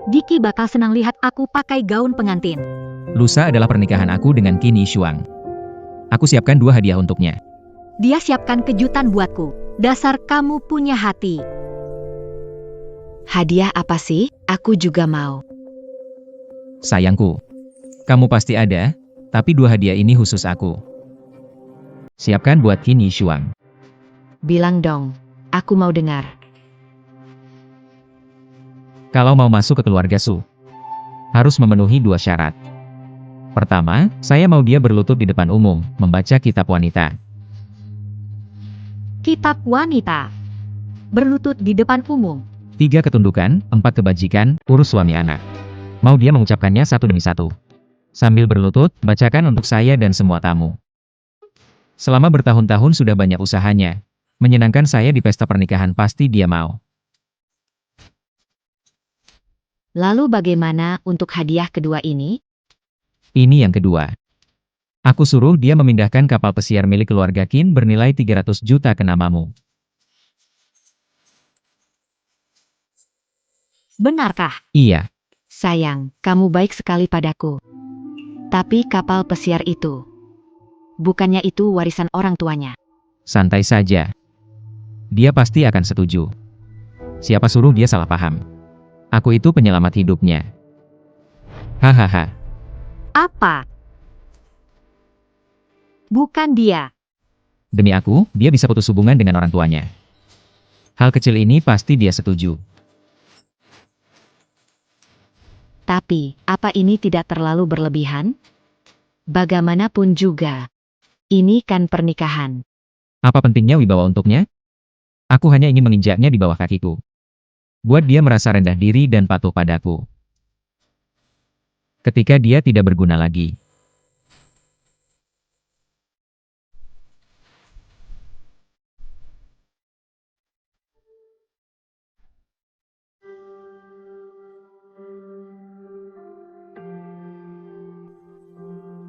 Diki bakal senang lihat aku pakai gaun pengantin. Lusa adalah pernikahan aku dengan Qin Yishuang. Aku siapkan 2 hadiah untuknya. Dia siapkan kejutan buatku. Dasar kamu punya hati. Hadiah apa sih? Aku juga mau. Sayangku, kamu pasti ada, tapi 2 hadiah ini khusus aku. Siapkan buat Qin Yishuang. Bilang dong, aku mau dengar. Kalau mau masuk ke keluarga Su, harus memenuhi 2 syarat. Pertama, saya mau dia berlutut di depan umum, membaca kitab wanita. Kitab wanita. Berlutut di depan umum. 3 ketundukan, 4 kebajikan, urus suami anak. Mau dia mengucapkannya satu demi satu. Sambil berlutut, bacakan untuk saya dan semua tamu. Selama bertahun-tahun sudah banyak usahanya. Menyenangkan saya di pesta pernikahan pasti dia mau. Lalu bagaimana untuk hadiah kedua ini? Ini yang kedua. Aku suruh dia memindahkan kapal pesiar milik keluarga Qin bernilai 300 juta ke namamu. Benarkah? Iya. Sayang, kamu baik sekali padaku. Tapi kapal pesiar itu, bukannya itu warisan orang tuanya? Santai saja. Dia pasti akan setuju. Siapa suruh dia salah paham? Aku itu penyelamat hidupnya. Hahaha. Apa? Bukan dia. Demi aku, dia bisa putus hubungan dengan orang tuanya. Hal kecil ini pasti dia setuju. Tapi, apa ini tidak terlalu berlebihan? Bagaimanapun juga, ini kan pernikahan. Apa pentingnya wibawa untuknya? Aku hanya ingin menginjaknya di bawah kakiku. Buat dia merasa rendah diri dan patuh padaku. Ketika dia tidak berguna lagi.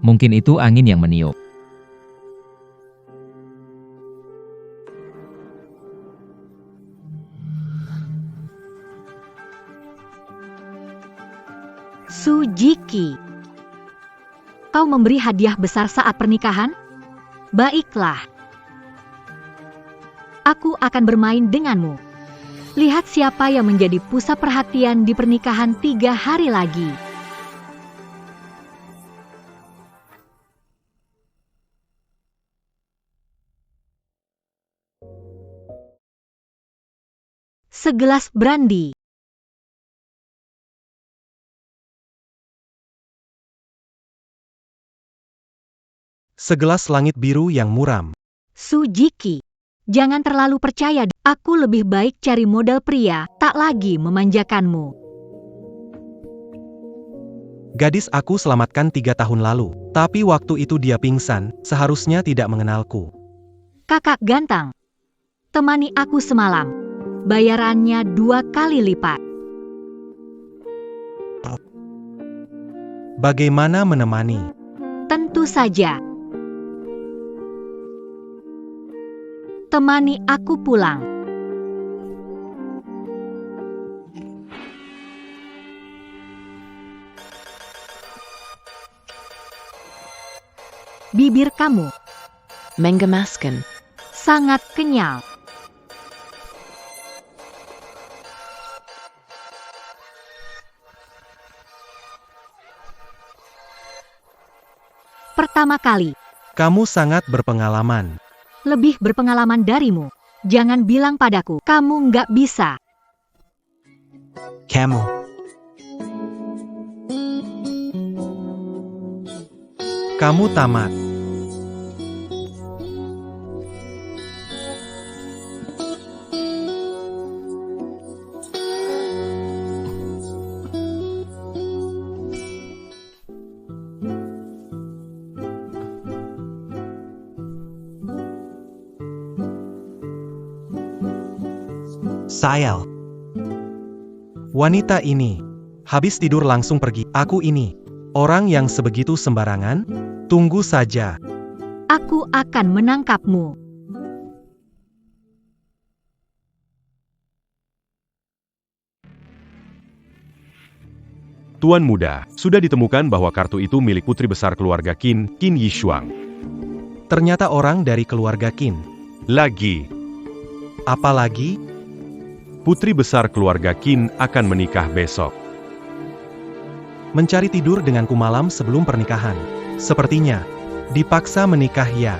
Mungkin itu angin yang meniup. Sujiki. Kau memberi hadiah besar saat pernikahan? Baiklah. Aku akan bermain denganmu. Lihat siapa yang menjadi pusat perhatian di pernikahan 3 hari lagi. Segelas brandy. Segelas langit biru yang muram. Sujiki. Jangan terlalu percaya. Aku lebih baik cari model pria, tak lagi memanjakanmu. Gadis aku selamatkan 3 tahun lalu. Tapi waktu itu dia pingsan, seharusnya tidak mengenalku. Kakak ganteng. Temani aku semalam. Bayarannya 2 kali lipat. Bagaimana menemani? Tentu saja. Temani aku pulang. Bibir kamu Menggemaskan. sangat kenyal. Pertama kali, Kamu sangat berpengalaman. lebih berpengalaman darimu. Jangan bilang padaku, kamu nggak bisa. Kamu. Kamu tamat. Sayal. Wanita ini habis tidur langsung pergi. Aku ini orang yang sebegitu sembarangan? Tunggu saja. Aku akan menangkapmu. Tuan Muda, sudah ditemukan bahwa kartu itu milik putri besar keluarga Qin, Qin Yishuang. Ternyata orang dari keluarga Qin. Lagi, Apalagi? putri besar keluarga Qin akan menikah besok. Mencari tidur denganku malam sebelum pernikahan. Sepertinya, dipaksa menikah ya.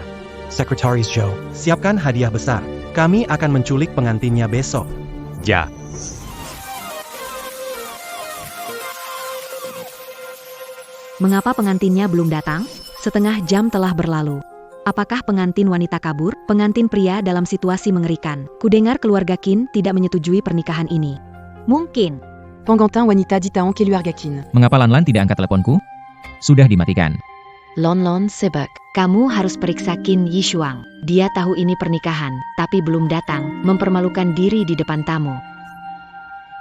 Sekretaris Joe, siapkan hadiah besar. Kami akan menculik pengantinnya besok. Ja, Mengapa pengantinnya belum datang? Setengah jam telah berlalu. Apakah pengantin wanita kabur? Pengantin pria dalam situasi mengerikan. Kudengar keluarga Qin tidak menyetujui pernikahan ini. Mungkin. Pangantin wanita dit à keluarga Qin. Mengapa Lan Lan tidak angkat teleponku? Sudah dimatikan. Lon Lon sebek. Kamu harus periksa Qin Yishuang. Dia tahu ini pernikahan, tapi belum datang, mempermalukan diri di depan tamu.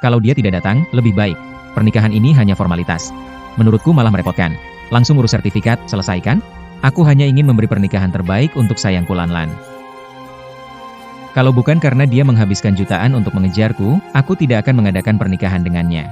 Kalau dia tidak datang, lebih baik. Pernikahan ini hanya formalitas. Menurutku malah merepotkan. Langsung urus sertifikat, selesaikan? Aku hanya ingin memberi pernikahan terbaik untuk sayangku Lan Lan. Kalau bukan karena dia menghabiskan jutaan untuk mengejarku, aku tidak akan mengadakan pernikahan dengannya.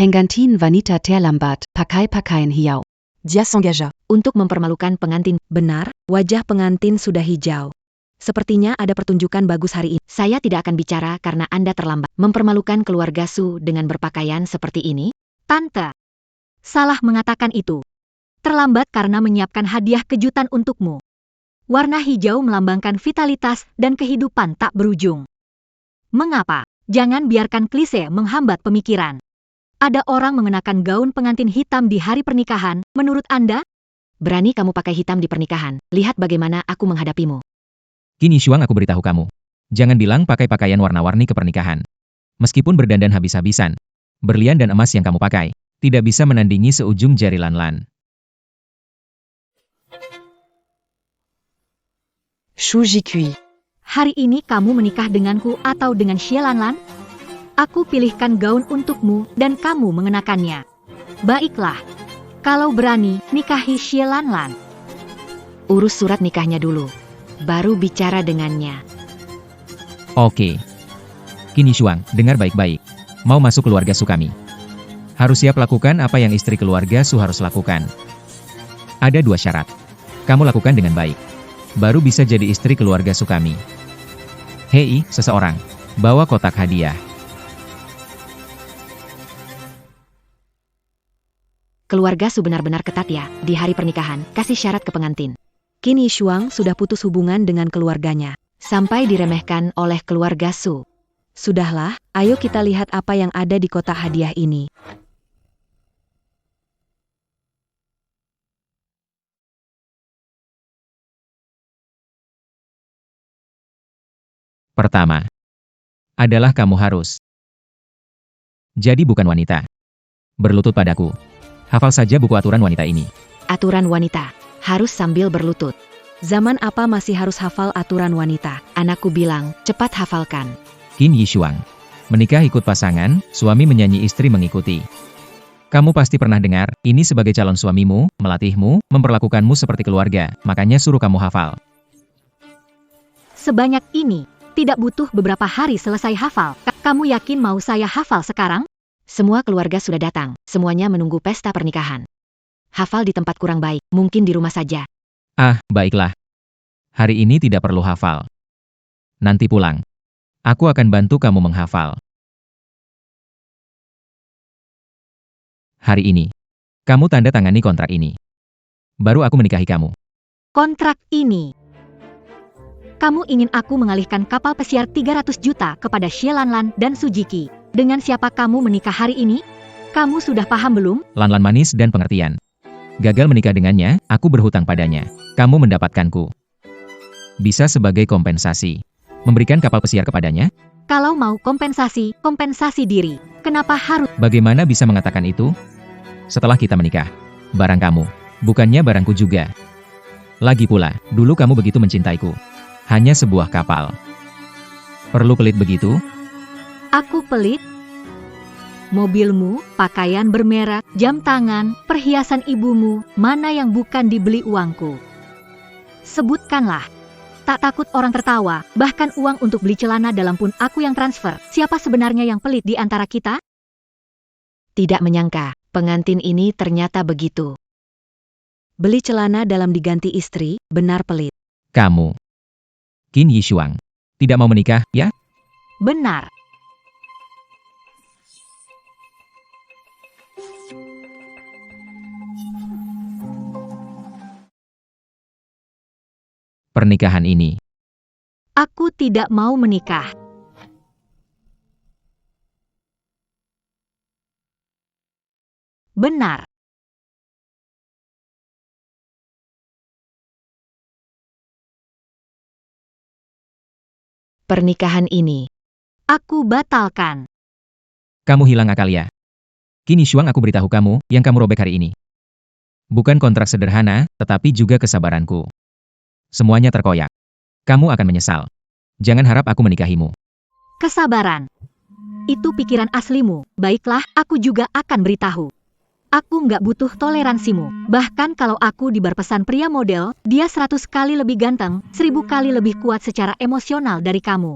Penggantin wanita terlambat, pakai pakaian hijau. Dia s'engagea. Untuk mempermalukan pengantin, benar, wajah pengantin sudah hijau. Sepertinya ada pertunjukan bagus hari ini. Saya tidak akan bicara karena Anda terlambat. Mempermalukan keluarga Su dengan berpakaian seperti ini? Tante, salah mengatakan itu. Terlambat karena menyiapkan hadiah kejutan untukmu. Warna hijau melambangkan vitalitas dan kehidupan tak berujung. Mengapa? Jangan biarkan klise menghambat pemikiran. Ada orang mengenakan gaun pengantin hitam di hari pernikahan, menurut Anda? Berani kamu pakai hitam di pernikahan. Lihat bagaimana aku menghadapimu. Qin Yishuang, aku beritahu kamu. Jangan bilang pakai pakaian warna-warni ke pernikahan. Meskipun berdandan habis-habisan, berlian dan emas yang kamu pakai tidak bisa menandingi seujung jari Lan Lan. Chou Jikui. Hari ini kamu menikah denganku atau dengan Xie Lan Lan? Aku pilihkan gaun untukmu dan kamu mengenakannya. Baiklah. Kalau berani, nikahi Xie Lan Lan. Urus surat nikahnya dulu. Baru bicara dengannya. Oke. Qin Yishuang, dengar baik-baik. Mau masuk keluarga Su kami, harus siap lakukan apa yang istri keluarga Su harus lakukan. Ada 2 syarat. Kamu lakukan dengan baik, baru bisa jadi istri keluarga Su kami. Hei, seseorang, bawa kotak hadiah. Keluarga Su benar-benar ketat ya, di hari pernikahan, kasih syarat ke pengantin. Qin Yishuang sudah putus hubungan dengan keluarganya. Sampai diremehkan oleh keluarga Su. Sudahlah, ayo kita lihat apa yang ada di kotak hadiah ini. Pertama, adalah kamu harus jadi bukan wanita. Berlutut padaku. Hafal saja buku aturan wanita ini. Aturan wanita, harus sambil berlutut. Zaman apa masih harus hafal aturan wanita? Anakku bilang, cepat hafalkan. Qin Yishuang. Menikah ikut pasangan, suami menyanyi istri mengikuti. Kamu pasti pernah dengar, ini sebagai calon suamimu, melatihmu, memperlakukanmu seperti keluarga, makanya suruh kamu hafal. Sebanyak ini, tidak butuh beberapa hari selesai hafal. Kamu yakin mau saya hafal sekarang? Semua keluarga sudah datang, semuanya menunggu pesta pernikahan. Hafal di tempat kurang baik, mungkin di rumah saja. Ah, baiklah. Hari ini tidak perlu hafal. Nanti pulang, aku akan bantu kamu menghafal. Hari ini, kamu tanda tangani kontrak ini. Baru aku menikahi kamu. Kontrak ini. Kamu ingin aku mengalihkan kapal pesiar 300 juta kepada Xie Lan Lan dan Su Jiki. Dengan siapa kamu menikah hari ini? Kamu sudah paham belum? Lan Lan manis dan pengertian. Gagal menikah dengannya, aku berhutang padanya. Kamu mendapatkanku. Bisa sebagai kompensasi. Memberikan kapal pesiar kepadanya? Kalau mau kompensasi, kompensasi diri. Kenapa harus? Bagaimana bisa mengatakan itu? Setelah kita menikah, barang kamu, bukannya barangku juga. Lagi pula, dulu kamu begitu mencintaiku. Hanya sebuah kapal. Perlu pelit begitu? Aku pelit? Mobilmu, pakaian bermerek, jam tangan, perhiasan ibumu, mana yang bukan dibeli uangku? Sebutkanlah. Tak takut orang tertawa, bahkan uang untuk beli celana dalam pun aku yang transfer. Siapa sebenarnya yang pelit di antara kita? Tidak menyangka, pengantin ini ternyata begitu. Beli celana dalam diganti istri, benar pelit. Kamu. Qin Yishuang. Tidak mau menikah, ya? Benar. Pernikahan ini. Aku tidak mau menikah. Benar. Pernikahan ini. Aku batalkan. Kamu hilang akal ya? Qin Yishuang, aku beritahu kamu, yang kamu robek hari ini. Bukan kontrak sederhana, tetapi juga kesabaranku. Semuanya terkoyak. Kamu akan menyesal. Jangan harap aku menikahimu. Kesabaran. Itu pikiran aslimu. Baiklah, aku juga akan beritahu. Aku nggak butuh toleransimu. Bahkan kalau aku diberpesan pria model, dia 100 kali lebih ganteng, 1000 kali lebih kuat secara emosional dari kamu.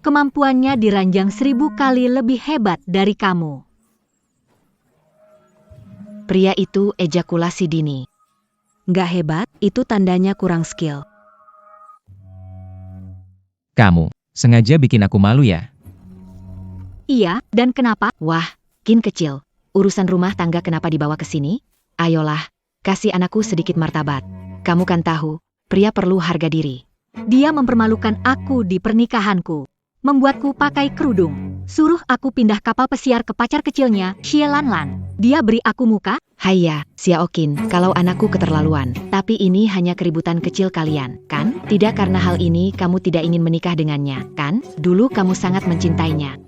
Kemampuannya diranjang 1000 kali lebih hebat dari kamu. Pria itu ejakulasi dini. Nggak hebat, itu tandanya kurang skill. Kamu, sengaja bikin aku malu ya? Iya, dan kenapa? Wah, Qin kecil. Urusan rumah tangga kenapa dibawa ke sini? Ayolah, kasih anakku sedikit martabat. Kamu kan tahu, pria perlu harga diri. Dia mempermalukan aku di pernikahanku. Membuatku pakai kerudung. Suruh aku pindah kapal pesiar ke pacar kecilnya, Xie Lanlan. Dia beri aku muka? Haiya, Xiao Qin, kalau anakku keterlaluan. Tapi ini hanya keributan kecil kalian, kan? Tidak karena hal ini kamu tidak ingin menikah dengannya, kan? Dulu kamu sangat mencintainya.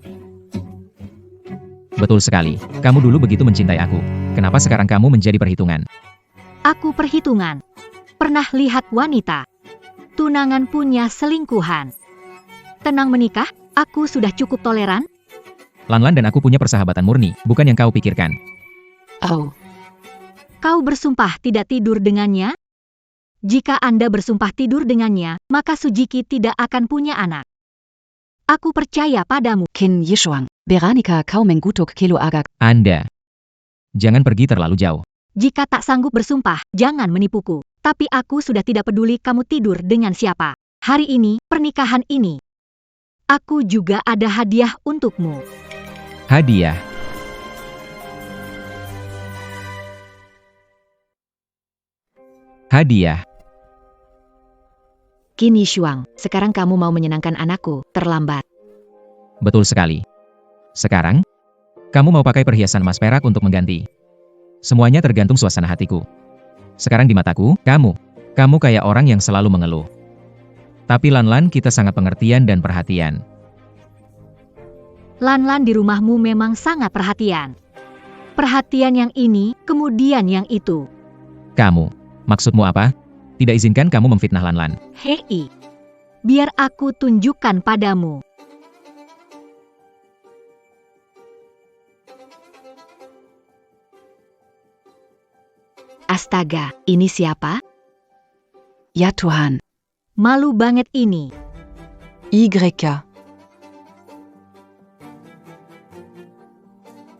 Betul sekali. Kamu dulu begitu mencintai aku. Kenapa sekarang kamu menjadi perhitungan? Aku perhitungan. Pernah lihat wanita. Tunangan punya selingkuhan. Tenang menikah, aku sudah cukup toleran. Lanlan dan aku punya persahabatan murni, bukan yang kau pikirkan. Oh, Kau bersumpah tidak tidur dengannya? Jika Anda bersumpah tidur dengannya, maka Sujiki tidak akan punya anak. Aku percaya padamu. Qin Yishuang. Beranika kau mengkutuk kilo agak. Anda. Jangan pergi terlalu jauh. Jika tak sanggup bersumpah, jangan menipuku. Tapi aku sudah tidak peduli kamu tidur dengan siapa. Hari ini, pernikahan ini. Aku juga ada hadiah untukmu. Hadiah. Hadiah. Qin Yishuang, sekarang kamu mau menyenangkan anakku, terlambat. Betul sekali. Sekarang, kamu mau pakai perhiasan emas perak untuk mengganti. Semuanya tergantung suasana hatiku. Sekarang di mataku, kamu kayak orang yang selalu mengeluh. Tapi Lanlan kita sangat pengertian dan perhatian. Lanlan di rumahmu memang sangat perhatian. Perhatian yang ini, kemudian yang itu. Kamu, maksudmu apa? Tidak izinkan kamu memfitnah Lanlan. Hei, biar aku tunjukkan padamu. Astaga, ini siapa? Ya Tuhan. Malu banget ini. YK.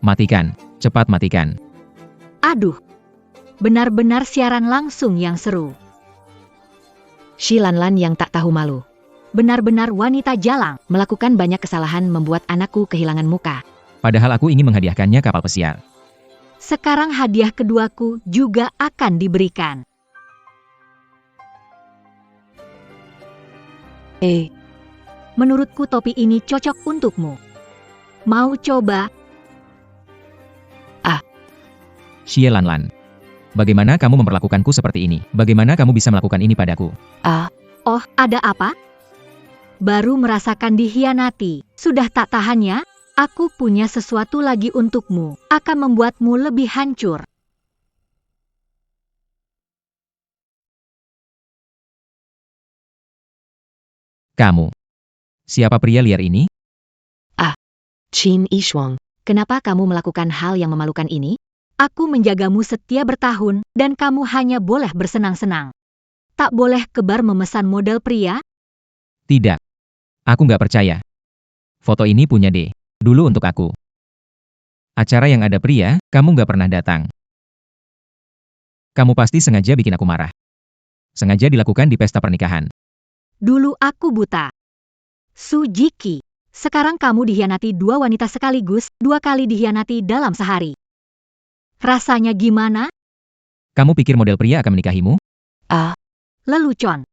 Matikan, cepat matikan. Aduh, benar-benar siaran langsung yang seru. Xi Lanlan yang tak tahu malu. Benar-benar wanita jalang. Melakukan banyak kesalahan membuat anakku kehilangan muka. Padahal aku ingin menghadiahkannya kapal pesiar. Sekarang hadiah keduaku juga akan diberikan. Menurutku topi ini cocok untukmu. Mau coba? Xie Lanlan. Bagaimana kamu memperlakukanku seperti ini? Bagaimana kamu bisa melakukan ini padaku? Oh, ada apa? Baru merasakan dikhianati. Sudah tak tahannya? Aku punya sesuatu lagi untukmu. Akan membuatmu lebih hancur. Kamu. Siapa pria liar ini? Qin Yishuang. Kenapa kamu melakukan hal yang memalukan ini? Aku menjagamu setia bertahun, dan kamu hanya boleh bersenang-senang. Tak boleh kebar memesan model pria? Tidak. Aku nggak percaya. Foto ini punya D. Dulu untuk aku. Acara yang ada pria, kamu nggak pernah datang. Kamu pasti sengaja bikin aku marah. Sengaja dilakukan di pesta pernikahan. Dulu aku buta. Sujiki. Sekarang kamu dikhianati 2 wanita sekaligus, 2 kali dikhianati dalam sehari. Rasanya gimana? Kamu pikir model pria akan menikahimu? Lelucon.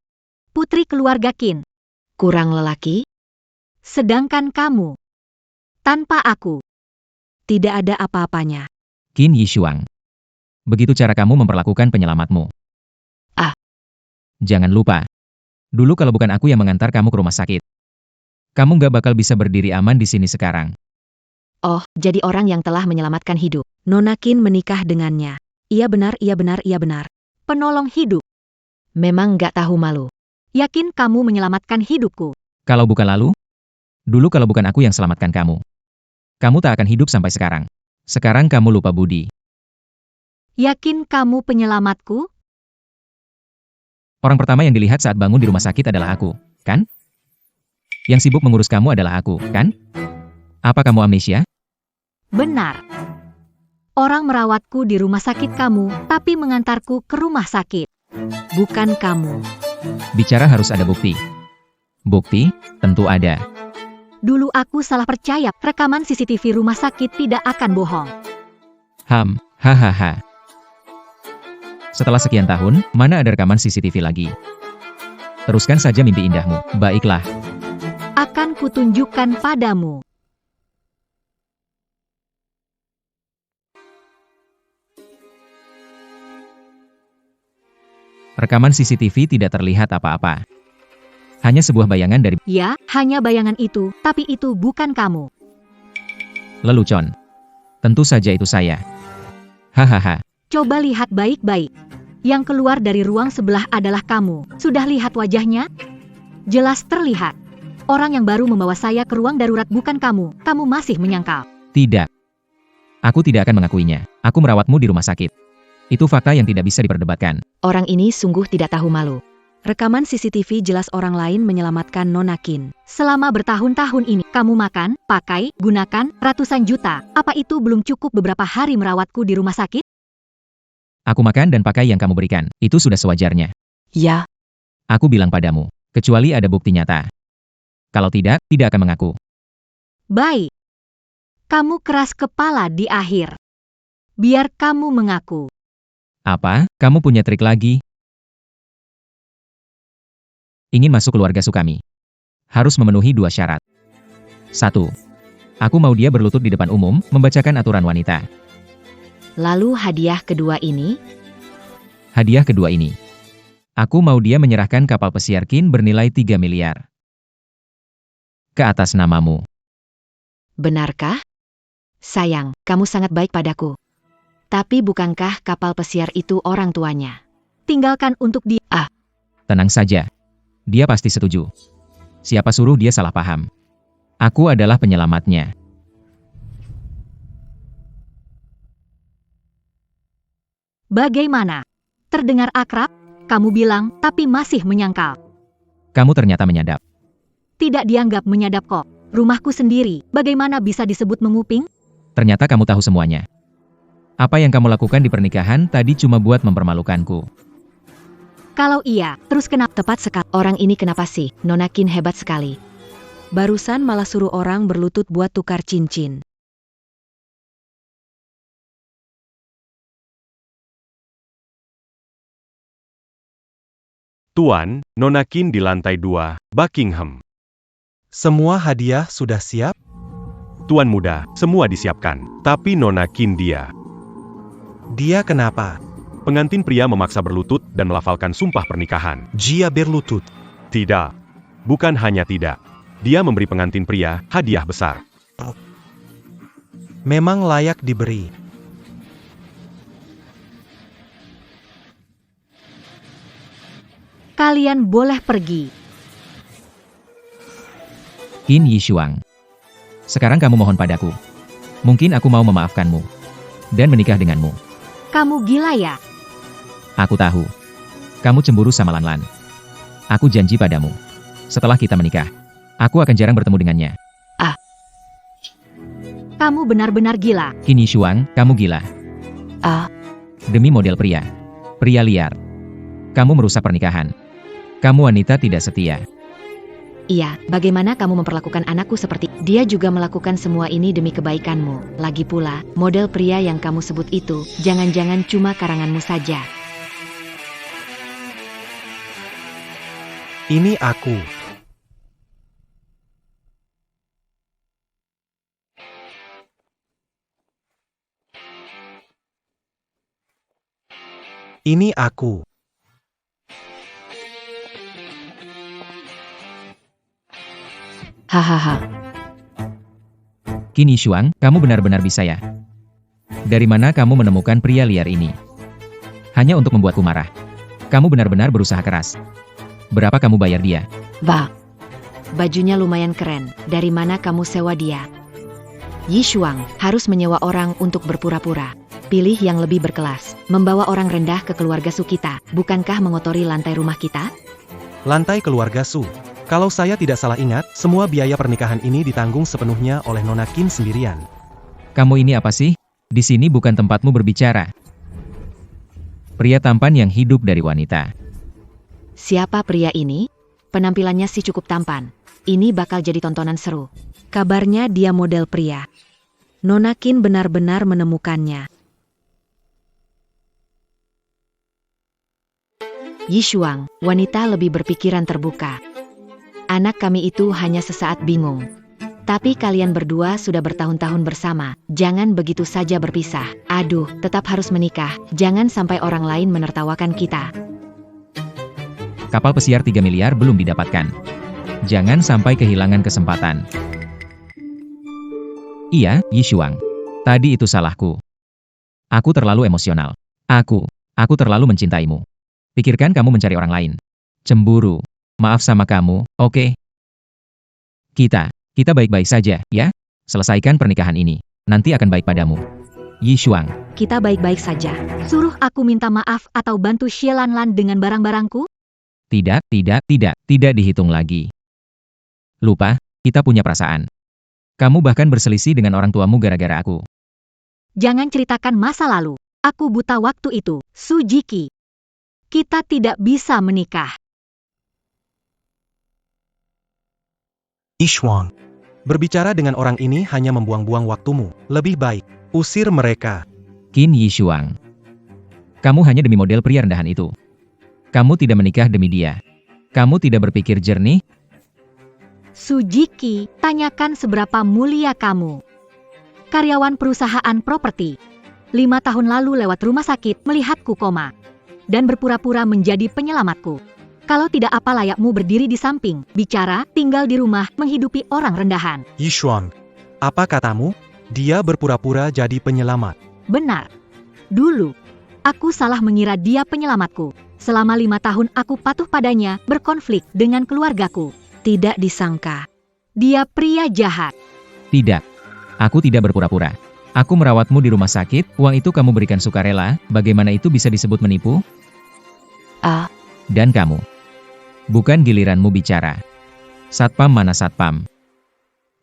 Putri keluarga Qin. Kurang lelaki? Sedangkan kamu. Tanpa aku. Tidak ada apa-apanya. Qin Yishuang. Begitu cara kamu memperlakukan penyelamatmu. Jangan lupa. Dulu kalau bukan aku yang mengantar kamu ke rumah sakit, kamu nggak bakal bisa berdiri aman di sini sekarang. Oh, jadi orang yang telah menyelamatkan hidup. Nona Qin menikah dengannya. Iya benar, iya benar, iya benar. Penolong hidup. Memang nggak tahu malu. Yakin kamu menyelamatkan hidupku. Kalau bukan lalu? Dulu kalau bukan aku yang selamatkan kamu, kamu tak akan hidup sampai sekarang. Sekarang kamu lupa budi. Yakin kamu penyelamatku? Orang pertama yang dilihat saat bangun di rumah sakit adalah aku, kan? Yang sibuk mengurus kamu adalah aku, kan? Apa kamu amnesia? Benar. Orang merawatku di rumah sakit kamu, tapi mengantarku ke rumah sakit. Bukan kamu. Bicara harus ada bukti. Bukti? Tentu ada. Dulu aku salah percaya, rekaman CCTV rumah sakit tidak akan bohong. Hahaha. Setelah sekian tahun, mana ada rekaman CCTV lagi? Teruskan saja mimpi indahmu. Baiklah. Akan kutunjukkan padamu. Rekaman CCTV tidak terlihat apa-apa. Hanya sebuah bayangan dari Ya, hanya bayangan itu, tapi itu bukan kamu. lelucon. Tentu saja itu saya. Hahaha. Coba lihat baik-baik. Yang keluar dari ruang sebelah adalah kamu. Sudah lihat wajahnya? Jelas terlihat. Orang yang baru membawa saya ke ruang darurat bukan kamu. Kamu masih menyangkal. Tidak. Aku tidak akan mengakuinya. Aku merawatmu di rumah sakit. Itu fakta yang tidak bisa diperdebatkan. Orang ini sungguh tidak tahu malu. Rekaman CCTV jelas orang lain menyelamatkan Nona Qin. Selama bertahun-tahun ini, kamu makan, pakai, gunakan, ratusan juta. Apa itu belum cukup beberapa hari merawatku di rumah sakit? Aku makan dan pakai yang kamu berikan. Itu sudah sewajarnya. Ja, Aku bilang padamu. Kecuali ada bukti nyata. Kalau tidak, tidak akan mengaku. Baik. Kamu keras kepala di akhir. Biar kamu mengaku. Apa? Kamu punya trik lagi? Ingin masuk keluarga Sukami. Harus memenuhi 2 syarat. 1. Aku mau dia berlutut di depan umum, membacakan aturan wanita. Lalu hadiah kedua ini? Hadiah kedua ini. Aku mau dia menyerahkan kapal pesiar Qin bernilai 3 miliar. Ke atas namamu. Benarkah? Sayang, kamu sangat baik padaku. Tapi bukankah kapal pesiar itu orang tuanya? Tinggalkan untuk dia. Tenang saja. Dia pasti setuju. Siapa suruh dia salah paham? Aku adalah penyelamatnya. Bagaimana? Terdengar akrab? Kamu bilang, tapi masih menyangkal. Kamu ternyata menyadap. Tidak dianggap menyadap kok. Rumahku sendiri, bagaimana bisa disebut menguping? Ternyata kamu tahu semuanya. Apa yang kamu lakukan di pernikahan tadi cuma buat mempermalukanku. Kalau iya, terus kenapa? Tepat sekali. Orang ini kenapa sih? Nona Qin hebat sekali. Barusan malah suruh orang berlutut buat tukar cincin. Tuan, Nona Qin di lantai 2, Buckingham. Semua hadiah sudah siap? Tuan muda, semua disiapkan. Tapi Nona Qin dia. Dia kenapa? Pengantin pria memaksa berlutut dan melafalkan sumpah pernikahan. Dia berlutut. Tidak. Bukan hanya tidak. Dia memberi pengantin pria hadiah besar. Memang layak diberi. Kalian boleh pergi. Qin Yishuang. Sekarang kamu mohon padaku. Mungkin aku mau memaafkanmu. Dan menikah denganmu. Kamu gila ya? Aku tahu. Kamu cemburu sama Lan Lan. Aku janji padamu. Setelah kita menikah, aku akan jarang bertemu dengannya. Kamu benar-benar gila. Qin Yishuang, kamu gila. Ah, Demi model pria. Pria liar. Kamu merusak pernikahan. Kamu wanita tidak setia. Iya, bagaimana kamu memperlakukan anakku seperti dia juga melakukan semua ini demi kebaikanmu. Lagi pula, model pria yang kamu sebut itu, jangan-jangan cuma karanganmu saja. Ini aku. Ini aku. hahaha. Qin Yishuang, kamu benar-benar bisa ya? Dari mana kamu menemukan pria liar ini? Hanya untuk membuatku marah. Kamu benar-benar berusaha keras. Berapa kamu bayar dia? Bah, Bajunya lumayan keren, dari mana kamu sewa dia? Yishuang harus menyewa orang untuk berpura-pura. Pilih yang lebih berkelas, membawa orang rendah ke keluarga Su kita, bukankah mengotori lantai rumah kita? Lantai keluarga Su. Kalau saya tidak salah ingat, semua biaya pernikahan ini ditanggung sepenuhnya oleh Nona Qin sendirian. Kamu ini apa sih? Di sini bukan tempatmu berbicara. Pria tampan yang hidup dari wanita. Siapa pria ini? Penampilannya sih cukup tampan. Ini bakal jadi tontonan seru. Kabarnya dia model pria. Nona Qin benar-benar menemukannya. Yishuang, wanita lebih berpikiran terbuka. Anak kami itu hanya sesaat bingung. Tapi kalian berdua sudah bertahun-tahun bersama, jangan begitu saja berpisah. Aduh, tetap harus menikah, jangan sampai orang lain menertawakan kita. Kapal pesiar 3 miliar belum didapatkan. Jangan sampai kehilangan kesempatan. Iya, Yishuang. Tadi itu salahku. Aku terlalu emosional. Aku terlalu mencintaimu. Pikirkan kamu mencari orang lain. Cemburu. Maaf sama kamu, oke? Kita baik-baik saja, ya? Selesaikan pernikahan ini. Nanti akan baik padamu. Yishuang. Kita baik-baik saja. Suruh aku minta maaf atau bantu Xie Lan Lan dengan barang-barangku? Tidak dihitung lagi. Lupa, kita punya perasaan. Kamu bahkan berselisih dengan orang tuamu gara-gara aku. Jangan ceritakan masa lalu. Aku buta waktu itu, Su Jiki. Kita tidak bisa menikah. Yishuang. Berbicara dengan orang ini hanya membuang-buang waktumu. Lebih baik, usir mereka. Qin Yishuang. Kamu hanya demi model pria rendahan itu. Kamu tidak menikah demi dia. Kamu tidak berpikir jernih? Su Jiki, tanyakan seberapa mulia kamu. Karyawan perusahaan properti. 5 tahun lalu lewat rumah sakit melihatku koma. Dan berpura-pura menjadi penyelamatku. Kalau tidak apa layakmu berdiri di samping, bicara, tinggal di rumah, menghidupi orang rendahan. Yishuang. Apa katamu? Dia berpura-pura jadi penyelamat. Benar. Dulu, aku salah mengira dia penyelamatku. Selama 5 tahun aku patuh padanya, berkonflik dengan keluargaku. Tidak disangka. Dia pria jahat. Tidak. Aku tidak berpura-pura. Aku merawatmu di rumah sakit, uang itu kamu berikan sukarela, bagaimana itu bisa disebut menipu? Ah, Dan kamu. Bukan giliranmu bicara. Satpam mana satpam?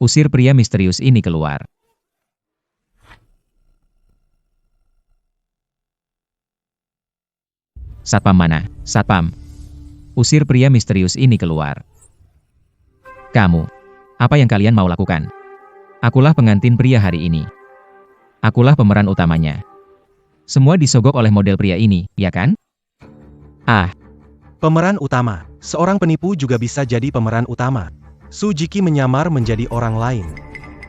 Usir pria misterius ini keluar. Satpam mana? Satpam. Usir pria misterius ini keluar. Kamu. Apa yang kalian mau lakukan? Akulah pengantin pria hari ini. Akulah pemeran utamanya. Semua disogok oleh model pria ini, ya kan? Ah, Pemeran utama. Seorang penipu juga bisa jadi pemeran utama. Su Jiki menyamar menjadi orang lain.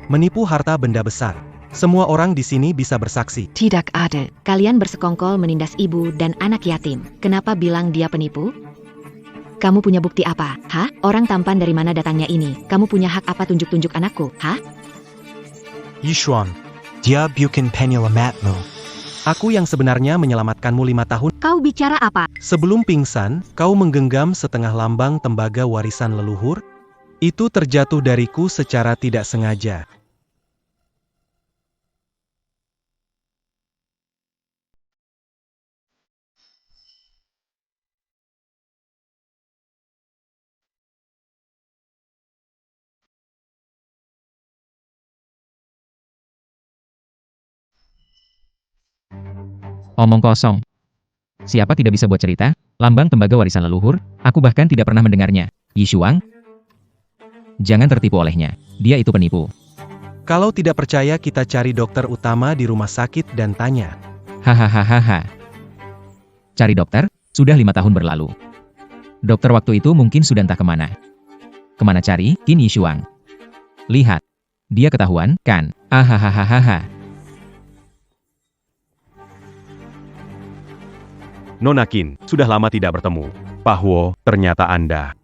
Menipu harta benda besar. Semua orang di sini bisa bersaksi. tidak ada. Kalian bersekongkol menindas ibu dan anak yatim. Kenapa bilang dia penipu? Kamu punya bukti apa? Hah? Orang tampan dari mana datangnya ini? Kamu punya hak apa tunjuk-tunjuk anakku? Hah? Yishuang. Dia bukan penyelamatmu. Aku yang sebenarnya menyelamatkanmu 5 tahun. Kau bicara apa? Sebelum pingsan, kau menggenggam setengah lambang tembaga warisan leluhur. Itu terjatuh dariku secara tidak sengaja. Omong kosong. Siapa tidak bisa buat cerita? Lambang tembaga warisan leluhur, aku bahkan tidak pernah mendengarnya. Yishuang? Jangan tertipu olehnya. Dia itu penipu. Kalau tidak percaya kita cari dokter utama di rumah sakit dan tanya. Hahaha. Cari dokter? Sudah 5 tahun berlalu. Dokter waktu itu mungkin sudah entah kemana. Kemana cari? Qin Yishuang. Lihat. Dia ketahuan, kan? Ahahaha. Nona Qin, sudah lama tidak bertemu. Pak Huo, ternyata Anda.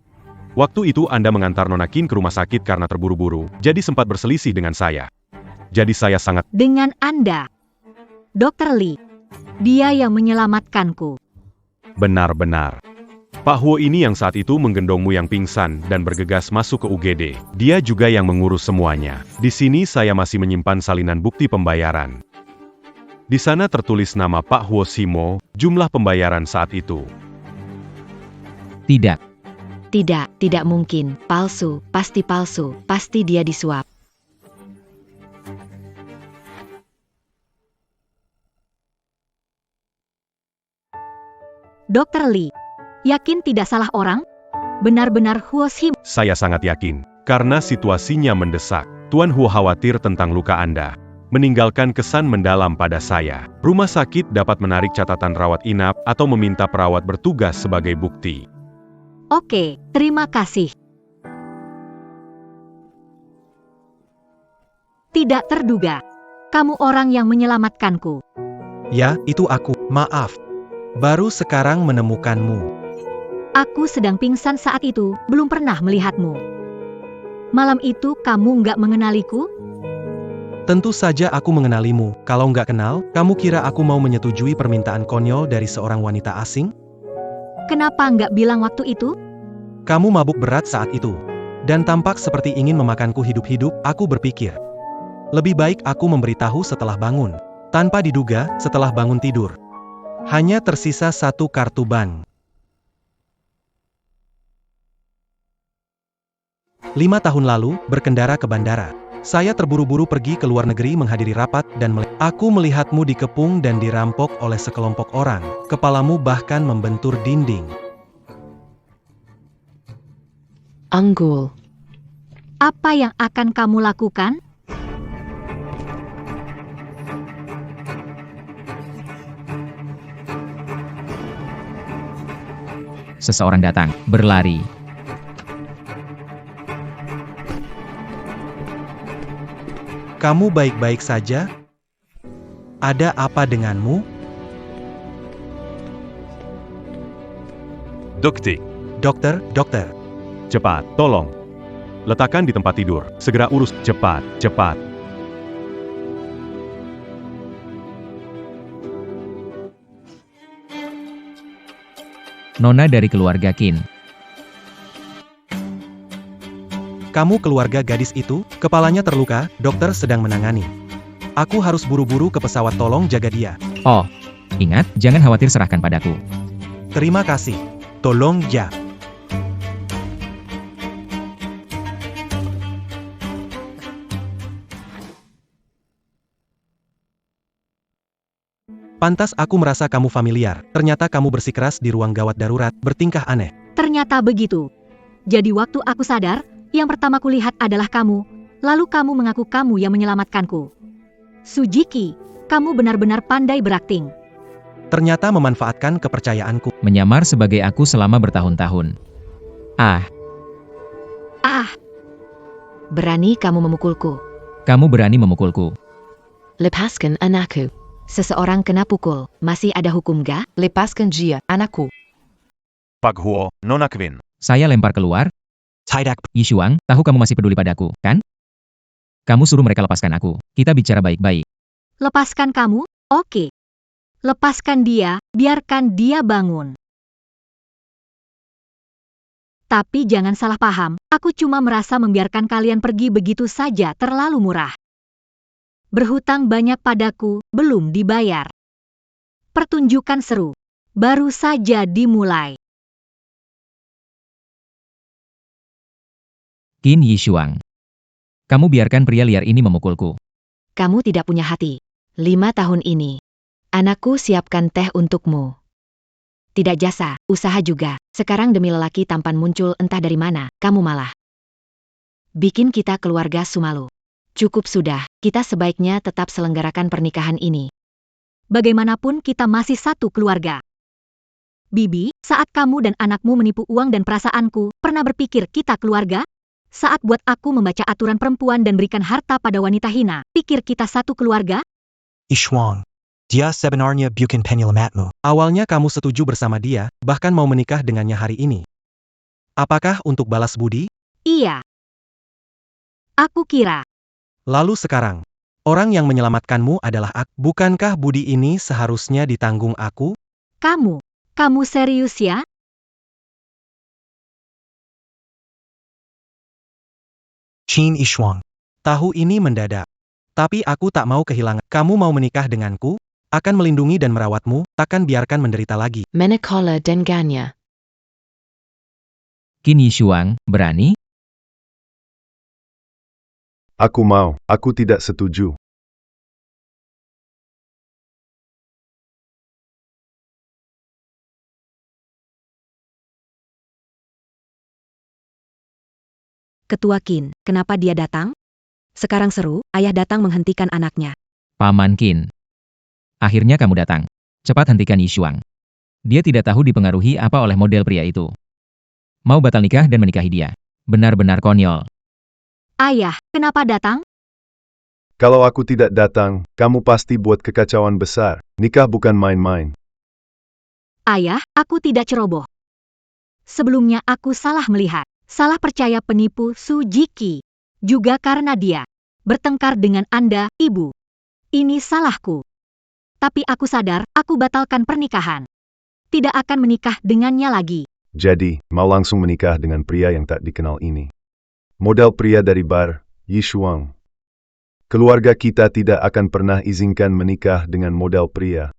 Waktu itu Anda mengantar Nona Qin ke rumah sakit karena terburu-buru, jadi sempat berselisih dengan saya. Jadi saya sangat... Dengan Anda, Dr. Li. Dia yang menyelamatkanku. Benar-benar. Pak Huo ini yang saat itu menggendongmu yang pingsan dan bergegas masuk ke UGD. Dia juga yang mengurus semuanya. Di sini saya masih menyimpan salinan bukti pembayaran. Di sana tertulis nama Pak Huo Simo, jumlah pembayaran saat itu. Tidak. Tidak mungkin. Palsu, pasti dia disuap. Dr. Li, yakin tidak salah orang? Benar-benar Huo Simo. Saya sangat yakin, karena situasinya mendesak. Tuan Huo khawatir tentang luka Anda. Meninggalkan kesan mendalam pada saya. Rumah sakit dapat menarik catatan rawat inap atau meminta perawat bertugas sebagai bukti. Oke, terima kasih. Tidak terduga. Kamu orang yang menyelamatkanku. Ya, itu aku. Maaf. Baru sekarang menemukanmu. Aku sedang pingsan saat itu, belum pernah melihatmu. Malam itu kamu nggak mengenaliku? Tentu saja aku mengenalimu. Kalau nggak kenal, kamu kira aku mau menyetujui permintaan konyol dari seorang wanita asing? Kenapa nggak bilang waktu itu? Kamu mabuk berat saat itu. Dan tampak seperti ingin memakanku hidup-hidup, aku berpikir. Lebih baik aku memberitahu setelah bangun. Tanpa diduga, setelah bangun tidur. Hanya tersisa satu kartu bank. 5 tahun lalu, berkendara ke bandara. Saya terburu-buru pergi ke luar negeri menghadiri rapat dan aku melihatmu dikepung dan dirampok oleh sekelompok orang. Kepalamu bahkan membentur dinding. Unggul. Apa yang akan kamu lakukan? Seseorang datang, berlari. Kamu baik-baik saja? Ada apa denganmu? Dokter. Cepat, tolong. Letakkan di tempat tidur. Segera urus. Cepat. Nona dari keluarga Qin. Kamu keluarga gadis itu? Kepalanya terluka, dokter sedang menangani. Aku harus buru-buru ke pesawat, tolong jaga dia. Oh, ingat, jangan khawatir, serahkan padaku. Terima kasih. Tolong ya. Pantas aku merasa kamu familiar. Ternyata kamu bersikeras di ruang gawat darurat, bertingkah aneh. Ternyata begitu. Jadi waktu aku sadar, yang pertama kulihat adalah kamu, lalu kamu mengaku kamu yang menyelamatkanku. Sujiki, kamu benar-benar pandai berakting. Ternyata memanfaatkan kepercayaanku. Menyamar sebagai aku selama bertahun-tahun. Ah, Berani kamu memukulku. kamu berani memukulku. Lepaskan anakku. Seseorang kena pukul, masih ada hukum gak? Lepaskan dia, anakku. Pak Huo, Nona Qin. Saya lempar keluar. Tidak. Yishuang, tahu kamu masih peduli padaku, kan? Kamu suruh mereka lepaskan aku. Kita bicara baik-baik. Lepaskan kamu? Oke. Lepaskan dia, biarkan dia bangun. Tapi jangan salah paham, aku cuma merasa membiarkan kalian pergi begitu saja terlalu murah. Berhutang banyak padaku, belum dibayar. Pertunjukan seru. Baru saja dimulai. Qin Yishuang. Kamu biarkan pria liar ini memukulku. Kamu tidak punya hati. 5 tahun ini. Anakku siapkan teh untukmu. Tidak jasa, usaha juga. Sekarang demi lelaki tampan muncul entah dari mana, kamu malah bikin kita keluarga Sumalu. Cukup sudah, kita sebaiknya tetap selenggarakan pernikahan ini. Bagaimanapun kita masih satu keluarga. Bibi, saat kamu dan anakmu menipu uang dan perasaanku, pernah berpikir kita keluarga? Saat buat aku membaca aturan perempuan dan berikan harta pada wanita hina, pikir kita satu keluarga? Ishwang. Dia sebenarnya bukan penyelamatmu. Awalnya kamu setuju bersama dia, bahkan mau menikah dengannya hari ini. Apakah untuk balas budi? Iya. Aku kira. Lalu sekarang, orang yang menyelamatkanmu adalah aku. Bukankah budi ini seharusnya ditanggung aku? Kamu serius ya? Qin Ishwang. Tahu ini mendadak. Tapi aku tak mau kehilangan. Kamu mau menikah denganku? Akan melindungi dan merawatmu, takkan biarkan menderita lagi. Menikola dengannya. Qin Yishuang, berani? Aku mau, aku tidak setuju. Ketua Qin, kenapa dia datang? Sekarang seru, ayah datang menghentikan anaknya. Paman Qin. Akhirnya kamu datang. Cepat hentikan Yishuang. Dia tidak tahu dipengaruhi apa oleh model pria itu. Mau batal nikah dan menikahi dia. Benar-benar konyol. Ayah, kenapa datang? Kalau aku tidak datang, kamu pasti buat kekacauan besar. Nikah bukan main-main. Ayah, aku tidak ceroboh. Sebelumnya aku salah melihat. Salah percaya penipu Su Jiki. Juga karena dia bertengkar dengan Anda, Ibu. Ini salahku. Tapi aku sadar, aku batalkan pernikahan. Tidak akan menikah dengannya lagi. Jadi, mau langsung menikah dengan pria yang tak dikenal ini. Model pria dari bar, Yishuang. Keluarga kita tidak akan pernah izinkan menikah dengan model pria.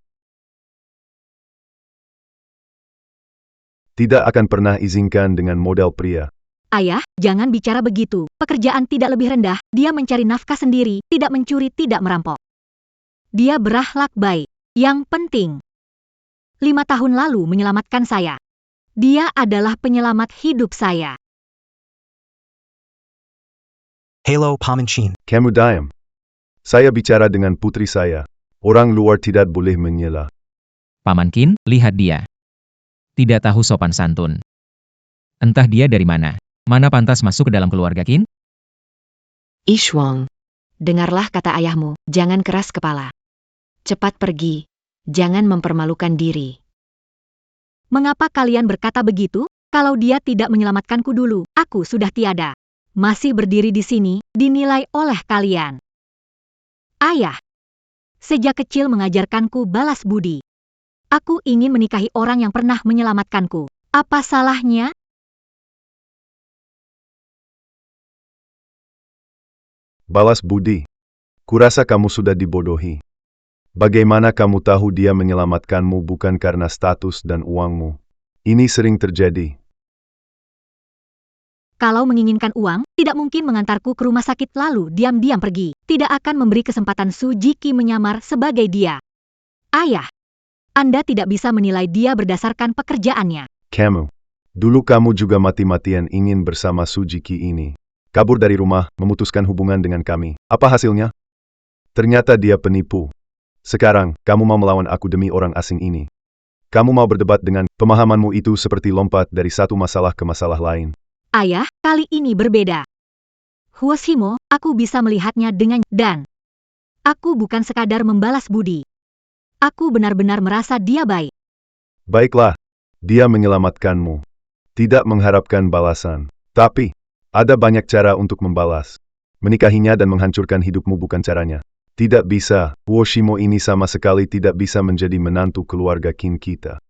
Tidak akan pernah izinkan dengan model pria. Ayah, jangan bicara begitu. Pekerjaan tidak lebih rendah, dia mencari nafkah sendiri, tidak mencuri, tidak merampok. Dia berakhlak baik. Yang penting, 5 tahun lalu menyelamatkan saya. Dia adalah penyelamat hidup saya. Hello Paman Qin. Kamu diam. Saya bicara dengan putri saya. Orang luar tidak boleh menyela. Paman Qin, lihat dia. Tidak tahu sopan santun. Entah dia dari mana. Mana pantas masuk ke dalam keluarga Qin? Ishwang. Dengarlah kata ayahmu, jangan keras kepala. Cepat pergi. Jangan mempermalukan diri. Mengapa kalian berkata begitu? Kalau dia tidak menyelamatkanku dulu, aku sudah tiada. Masih berdiri di sini, dinilai oleh kalian. Ayah, sejak kecil mengajarkanku balas budi. Aku ingin menikahi orang yang pernah menyelamatkanku. Apa salahnya? Balas budi. Kurasa kamu sudah dibodohi. Bagaimana kamu tahu dia menyelamatkanmu bukan karena status dan uangmu? Ini sering terjadi. Kalau menginginkan uang, tidak mungkin mengantarku ke rumah sakit lalu diam-diam pergi. Tidak akan memberi kesempatan Su Jiki menyamar sebagai dia. Ayah, Anda tidak bisa menilai dia berdasarkan pekerjaannya. Kamu. Dulu kamu juga mati-matian ingin bersama Su Jiki ini. Kabur dari rumah, memutuskan hubungan dengan kami. Apa hasilnya? Ternyata dia penipu. Sekarang, kamu mau melawan aku demi orang asing ini. Kamu mau berdebat dengan pemahamanmu itu seperti lompat dari satu masalah ke masalah lain. Ayah, kali ini berbeda. Huoshimo, aku bisa melihatnya dan aku bukan sekadar membalas budi. Aku benar-benar merasa dia baik. Baiklah, dia menyelamatkanmu. Tidak mengharapkan balasan. Tapi, ada banyak cara untuk membalas. Menikahinya dan menghancurkan hidupmu bukan caranya. Tidak bisa, Huoshimo ini sama sekali tidak bisa menjadi menantu keluarga Qin kita.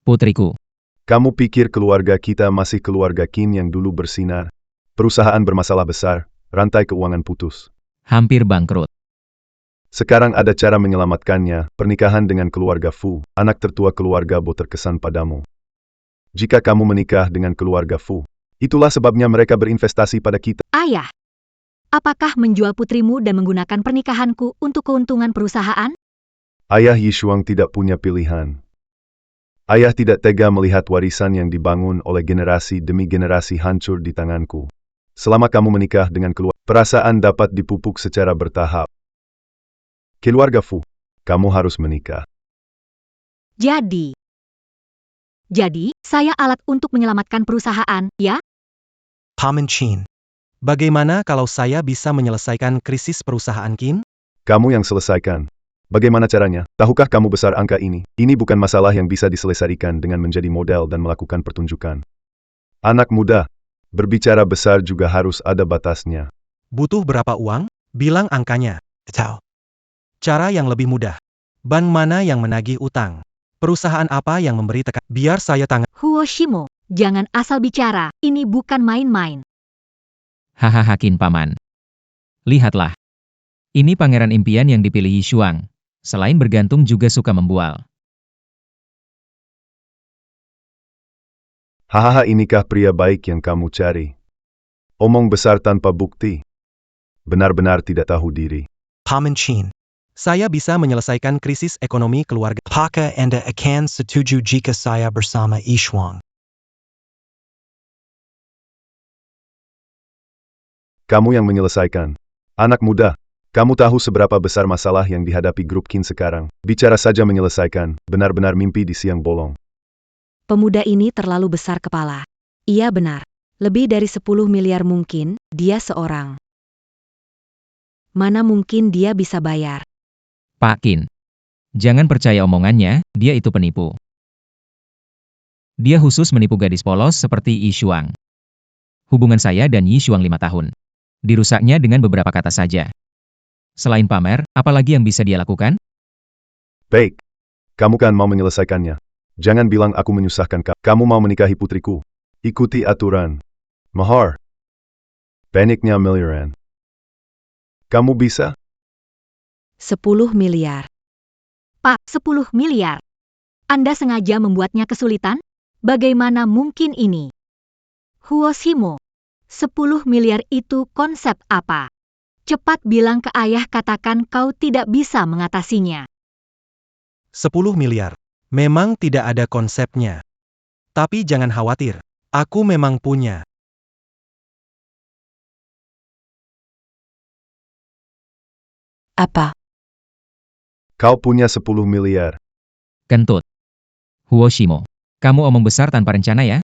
Putriku, Kamu pikir keluarga kita masih keluarga Qin yang dulu bersinar? Perusahaan bermasalah besar, rantai keuangan putus. hampir bangkrut. Sekarang ada cara menyelamatkannya, pernikahan dengan keluarga Fu, anak tertua keluarga Bo terkesan padamu. Jika kamu menikah dengan keluarga Fu, itulah sebabnya mereka berinvestasi pada kita. Ayah, apakah menjual putrimu dan menggunakan pernikahanku untuk keuntungan perusahaan? Ayah Yishuang tidak punya pilihan. Ayah tidak tega melihat warisan yang dibangun oleh generasi demi generasi hancur di tanganku. Selama kamu menikah dengan keluarga, perasaan dapat dipupuk secara bertahap. Keluarga Fu, kamu harus menikah. Jadi, saya alat untuk menyelamatkan perusahaan, ya? Paman Chin. Bagaimana kalau saya bisa menyelesaikan krisis perusahaan Qin? Kamu yang selesaikan. Bagaimana caranya? Tahukah kamu besar angka ini? Ini bukan masalah yang bisa diselesaikan dengan menjadi model dan melakukan pertunjukan. Anak muda, berbicara besar juga harus ada batasnya. Butuh berapa uang? Bilang angkanya. Tao. Cara yang lebih mudah. Bank mana yang menagih utang? Perusahaan apa yang memberi tekan? Biar saya tangan. Huoshimo, jangan asal bicara, ini bukan main-main. Hahaha Qin Paman. Lihatlah. Ini pangeran impian yang dipilih Yishuang. Selain bergantung juga suka membual. Hahaha, inikah pria baik yang kamu cari? Omong besar tanpa bukti. Benar-benar tidak tahu diri. Paman Chin. Saya bisa menyelesaikan krisis ekonomi keluarga. Apakah Anda akan setuju jika saya bersama Yishuang? Kamu yang menyelesaikan. Anak muda, kamu tahu seberapa besar masalah yang dihadapi grup Qin sekarang. Bicara saja menyelesaikan, benar-benar mimpi di siang bolong. Pemuda ini terlalu besar kepala. Iya benar. Lebih dari 10 miliar mungkin, dia seorang. Mana mungkin dia bisa bayar? Pak Qin. Jangan percaya omongannya, dia itu penipu. Dia khusus menipu gadis polos seperti Yishuang. Hubungan saya dan Yishuang 5 tahun. Dirusaknya dengan beberapa kata saja. Selain pamer, apalagi yang bisa dia lakukan? Baik. Kamu kan mau menyelesaikannya. Jangan bilang aku menyusahkan kamu. Kamu mau menikahi putriku. Ikuti aturan. Mahar. Banyaknya miliaran. Kamu bisa? 10 miliar. Pak, 10 miliar. Anda sengaja membuatnya kesulitan? Bagaimana mungkin ini? Huoshimo, 10 miliar itu konsep apa? Cepat bilang ke ayah, katakan kau tidak bisa mengatasinya. 10 miliar. Memang tidak ada konsepnya. Tapi jangan khawatir. Aku memang punya. Apa? Kau punya 10 miliar. Kentut. Huoshimo, kamu omong besar tanpa rencana ya?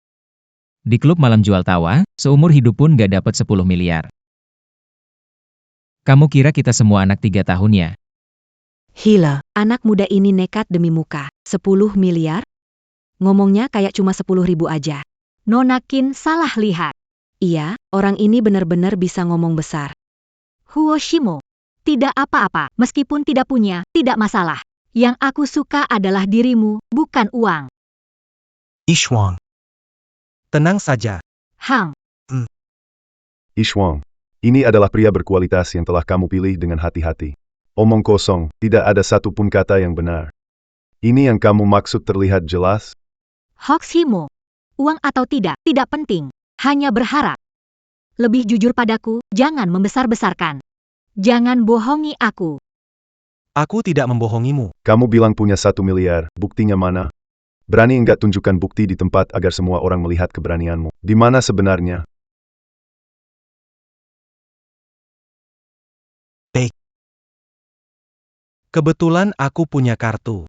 Di klub malam jual tawa, seumur hidup pun gak dapat 10 miliar. Kamu kira kita semua anak 3 tahun ya? Hila, anak muda ini nekat demi muka. 10 miliar? Ngomongnya kayak cuma 10.000 aja. Nona Qin salah lihat. Iya, orang ini benar-benar bisa ngomong besar. Huoshimo, tidak apa-apa, meskipun tidak punya, tidak masalah. Yang aku suka adalah dirimu, bukan uang. Yishuang. Tenang saja. Hang, Yishuang. Ini adalah pria berkualitas yang telah kamu pilih dengan hati-hati. Omong kosong, tidak ada satupun kata yang benar. Ini yang kamu maksud terlihat jelas? Hoshimo, uang atau tidak penting. Hanya berharap. Lebih jujur padaku, jangan membesar-besarkan. Jangan bohongi aku. Aku tidak membohongimu. Kamu bilang punya 1 miliar, buktinya mana? Berani enggak tunjukkan bukti di tempat agar semua orang melihat keberanianmu? Di mana sebenarnya? Kebetulan aku punya kartu.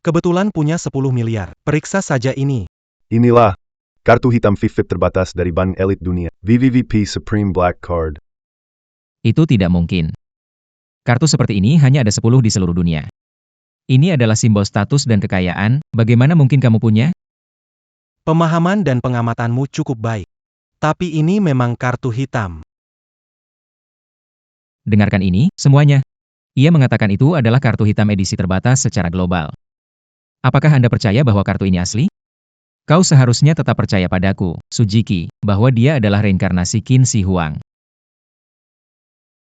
Kebetulan punya 10 miliar. Periksa saja ini. Inilah kartu hitam VIP terbatas dari bank elit dunia. VVVP Supreme Black Card. Itu tidak mungkin. Kartu seperti ini hanya ada 10 di seluruh dunia. Ini adalah simbol status dan kekayaan, bagaimana mungkin kamu punya? Pemahaman dan pengamatanmu cukup baik. Tapi ini memang kartu hitam. Dengarkan ini, semuanya. Ia mengatakan itu adalah kartu hitam edisi terbatas secara global. Apakah Anda percaya bahwa kartu ini asli? Kau seharusnya tetap percaya padaku, Sujiki, bahwa dia adalah reinkarnasi Qin Shi Huang.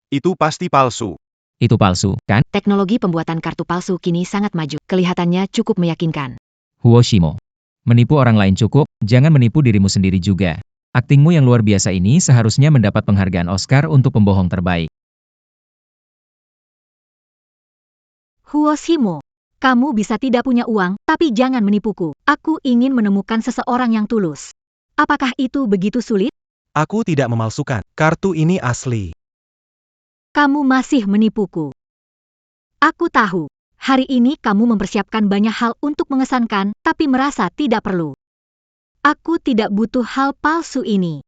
Itu pasti palsu. Itu palsu, kan? Teknologi pembuatan kartu palsu kini sangat maju. Kelihatannya cukup meyakinkan. Huoshimo. Menipu orang lain cukup, jangan menipu dirimu sendiri juga. Aktingmu yang luar biasa ini seharusnya mendapat penghargaan Oscar untuk pembohong terbaik. Huoshimo, kamu bisa tidak punya uang, tapi jangan menipuku. Aku ingin menemukan seseorang yang tulus. Apakah itu begitu sulit? Aku tidak memalsukan. Kartu ini asli. Kamu masih menipuku. Aku tahu, hari ini kamu mempersiapkan banyak hal untuk mengesankan, tapi merasa tidak perlu. Aku tidak butuh hal palsu ini.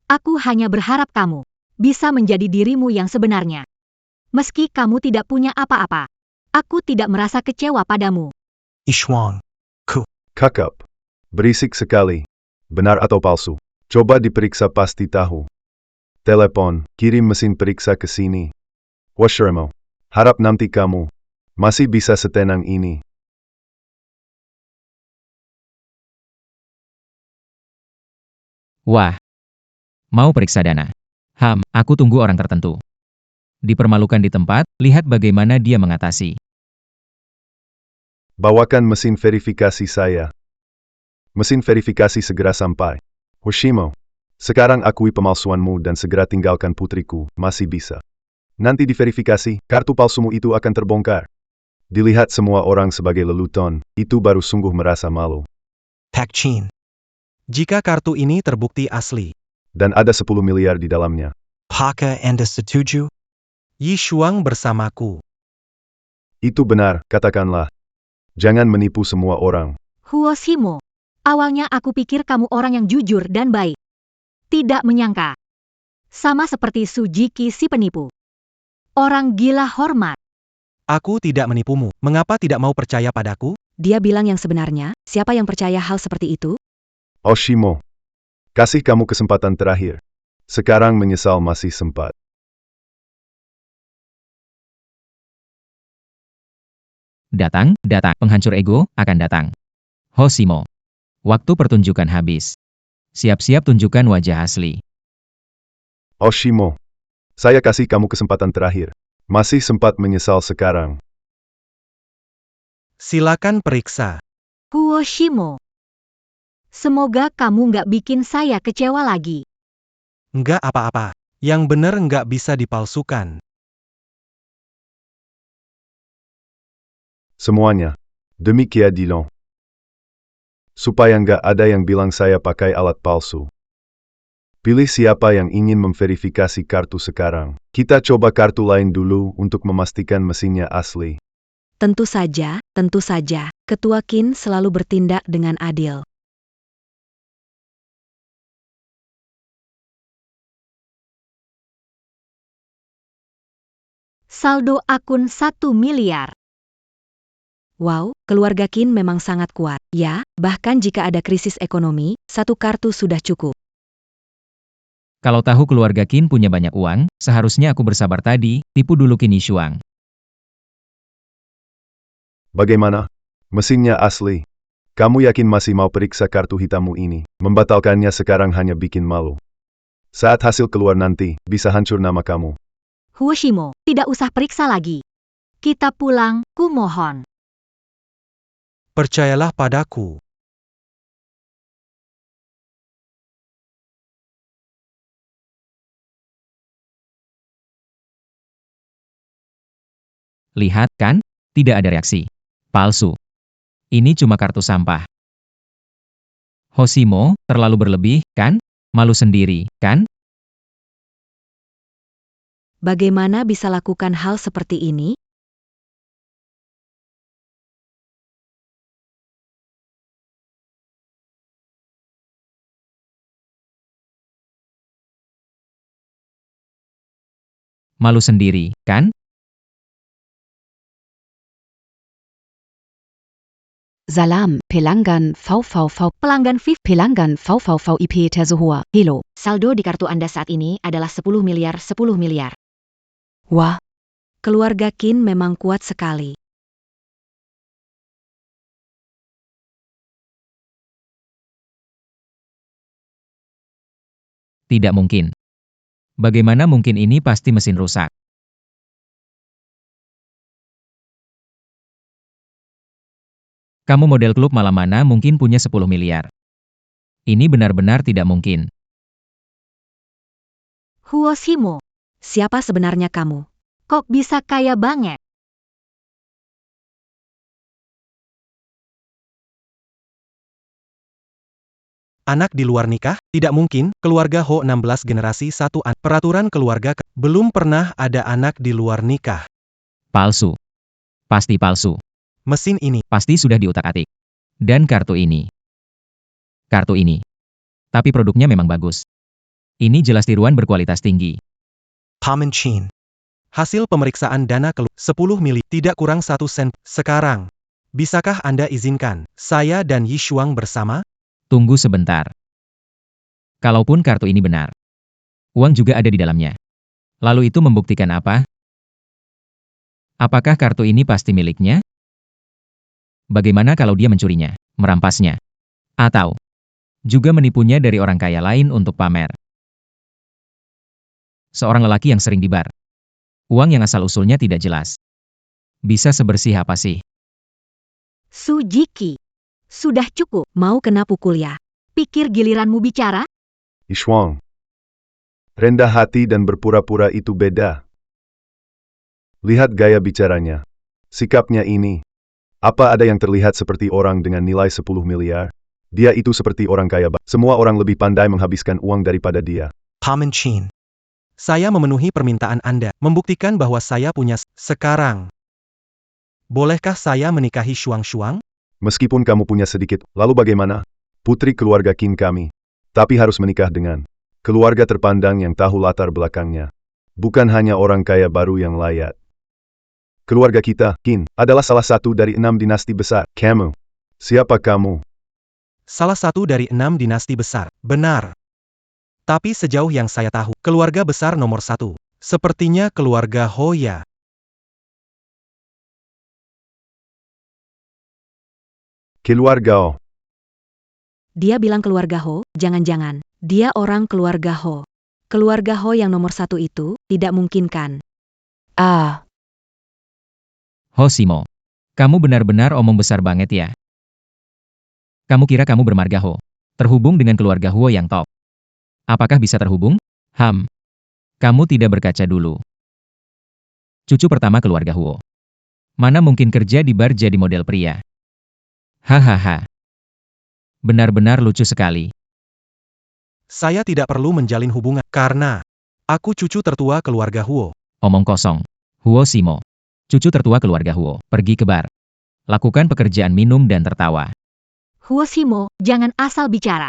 Aku hanya berharap kamu bisa menjadi dirimu yang sebenarnya. Meski kamu tidak punya apa-apa, aku tidak merasa kecewa padamu. Ishwang. Kakap. Berisik sekali. Benar atau palsu? Coba diperiksa pasti tahu. Telepon, kirim mesin periksa ke sini. Washremo. Harap nanti kamu masih bisa setenang ini. Wah. Mau periksa dana? Aku tunggu orang tertentu. Dipermalukan di tempat, lihat bagaimana dia mengatasi. Bawakan mesin verifikasi saya. Mesin verifikasi segera sampai. Hoshimo. Sekarang akui pemalsuanmu dan segera tinggalkan putriku, masih bisa. Nanti diverifikasi, kartu palsumu itu akan terbongkar. Dilihat semua orang sebagai leluton, itu baru sungguh merasa malu. Pak Chin. Jika kartu ini terbukti asli, Dan ada 10 miliar di dalamnya. Paka Anda Setuju. Yishuang bersamaku. Itu benar, katakanlah. Jangan menipu semua orang. Huoshimo, awalnya aku pikir kamu orang yang jujur dan baik. Tidak menyangka. Sama seperti Sujiki si penipu. Orang gila hormat. Aku tidak menipumu. Mengapa tidak mau percaya padaku? Dia bilang yang sebenarnya, siapa yang percaya hal seperti itu? Oshimo. Kasih kamu kesempatan terakhir. Sekarang menyesal masih sempat. Datang, penghancur ego, akan datang. Hoshimo. Waktu pertunjukan habis. Siap-siap tunjukkan wajah asli. Oshimo. Saya kasih kamu kesempatan terakhir. Masih sempat menyesal sekarang. Silakan periksa. Huoshimo. Semoga kamu nggak bikin saya kecewa lagi. Nggak apa-apa. Yang benar nggak bisa dipalsukan. Semuanya. Demi keadilan. Supaya nggak ada yang bilang saya pakai alat palsu. Pilih siapa yang ingin memverifikasi kartu sekarang. Kita coba kartu lain dulu untuk memastikan mesinnya asli. Tentu saja, Ketua Qin selalu bertindak dengan adil. Saldo akun 1 miliar. Wow, keluarga Qin memang sangat kuat. Ya, bahkan jika ada krisis ekonomi, satu kartu sudah cukup. Kalau tahu keluarga Qin punya banyak uang, seharusnya aku bersabar tadi, tipu dulu Qin Yishuang. Bagaimana? Mesinnya asli. Kamu yakin masih mau periksa kartu hitammu ini? Membatalkannya sekarang hanya bikin malu. Saat hasil keluar nanti, bisa hancur nama kamu. Huoshimo, tidak usah periksa lagi. Kita pulang, kumohon. Percayalah padaku. Lihat, kan? Tidak ada reaksi. Palsu. Ini cuma kartu sampah. Hoshimo, terlalu berlebih, kan? Malu sendiri, kan? Bagaimana bisa lakukan hal seperti ini? Malu sendiri, kan? Salam, pelanggan VVV. Pelanggan VIP. Pelanggan VVVIP Tersohor. Hello. Saldo di kartu Anda saat ini adalah 10 miliar. Wah. Keluarga Qin memang kuat sekali. Tidak mungkin. Bagaimana mungkin, ini pasti mesin rusak. Kamu model klub malam mana mungkin punya 10 miliar. Ini benar-benar tidak mungkin. Huo Shimo, Siapa sebenarnya kamu? kok bisa kaya banget? Anak di luar nikah? Tidak mungkin, keluarga Ho 16 generasi 1 Peraturan keluarga belum pernah ada anak di luar nikah. Palsu. Pasti palsu. Mesin ini, Pasti sudah diutak-atik. Dan kartu ini. Kartu ini. Tapi produknya memang bagus. Ini jelas tiruan berkualitas tinggi. Paminchin. hasil pemeriksaan dana 10 mili, tidak kurang 1 sen. Sekarang, bisakah Anda izinkan saya dan Yi Shuang bersama? Tunggu sebentar. Kalaupun kartu ini benar, uang juga ada di dalamnya. Lalu itu membuktikan apa? Apakah kartu ini pasti miliknya? Bagaimana kalau dia mencurinya, merampasnya, atau juga menipunya dari orang kaya lain untuk pamer? Seorang lelaki yang sering di bar. Uang yang asal-usulnya tidak jelas. Bisa sebersih apa sih? Su Jiki, sudah cukup. Mau kena pukul ya? Pikir giliranmu bicara? Ishuang. Rendah hati dan berpura-pura itu beda. Lihat gaya bicaranya. Sikapnya ini. Apa ada yang terlihat seperti orang dengan nilai 10 miliar? Dia itu seperti orang kaya. Semua orang lebih pandai menghabiskan uang daripada dia. Paminchin. Saya memenuhi permintaan Anda, membuktikan bahwa saya punya sekarang. Bolehkah saya menikahi Shuang? Meskipun kamu punya sedikit, lalu bagaimana? Putri keluarga Qin kami. Tapi harus menikah dengan keluarga terpandang yang tahu latar belakangnya. Bukan hanya orang kaya baru yang layak. Keluarga kita, Qin, adalah salah satu dari 6 dinasti besar. Kamu. Siapa kamu? Salah satu dari 6 dinasti besar. Benar. Tapi sejauh yang saya tahu, keluarga besar nomor 1. Sepertinya keluarga Hoya. Keluarga O. Dia bilang keluarga Ho, jangan-jangan. Dia orang keluarga Ho. Keluarga Ho yang nomor 1 itu, tidak mungkin kan? Ah, Ho Shimo, kamu benar-benar omong besar banget ya. Kamu kira kamu bermarga Ho, terhubung dengan keluarga Huo yang top. Apakah bisa terhubung? Kamu tidak berkaca dulu. Cucu pertama keluarga Huo. Mana mungkin kerja di bar jadi model pria? Hahaha. Benar-benar lucu sekali. Saya tidak perlu menjalin hubungan, karena aku cucu tertua keluarga Huo. Omong kosong. Huo Shimo, cucu tertua keluarga Huo, pergi ke bar. Lakukan pekerjaan minum dan tertawa. Huo Shimo, jangan asal bicara.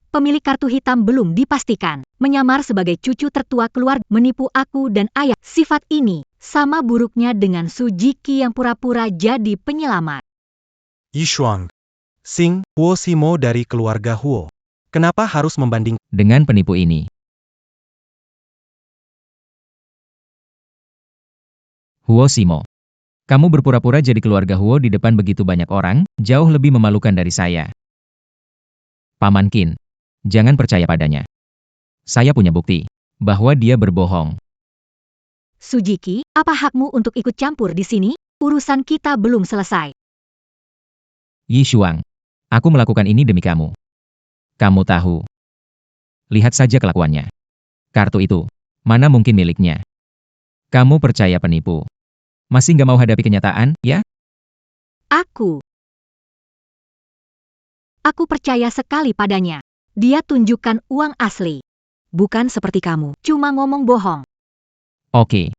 Pemilik kartu hitam belum dipastikan. Menyamar sebagai cucu tertua keluarga, menipu aku dan ayah. Sifat ini sama buruknya dengan Su Jiki yang pura-pura jadi penyelamat. Yi Shuang. Sing, Huo Shimo dari keluarga Huo. Kenapa harus membanding? Dengan penipu ini. Huo Shimo, kamu berpura-pura jadi keluarga Huo di depan begitu banyak orang, jauh lebih memalukan dari saya. Paman Qin, jangan percaya padanya. Saya punya bukti bahwa dia berbohong. Su Jiki, apa hakmu untuk ikut campur di sini? Urusan kita belum selesai. Yi Shuang, aku melakukan ini demi kamu. Kamu tahu. Lihat saja kelakuannya. Kartu itu, mana mungkin miliknya? Kamu percaya penipu? Masih nggak mau hadapi kenyataan, ya? Aku percaya sekali padanya. Dia tunjukkan uang asli. Bukan seperti kamu. Cuma ngomong bohong. Oke.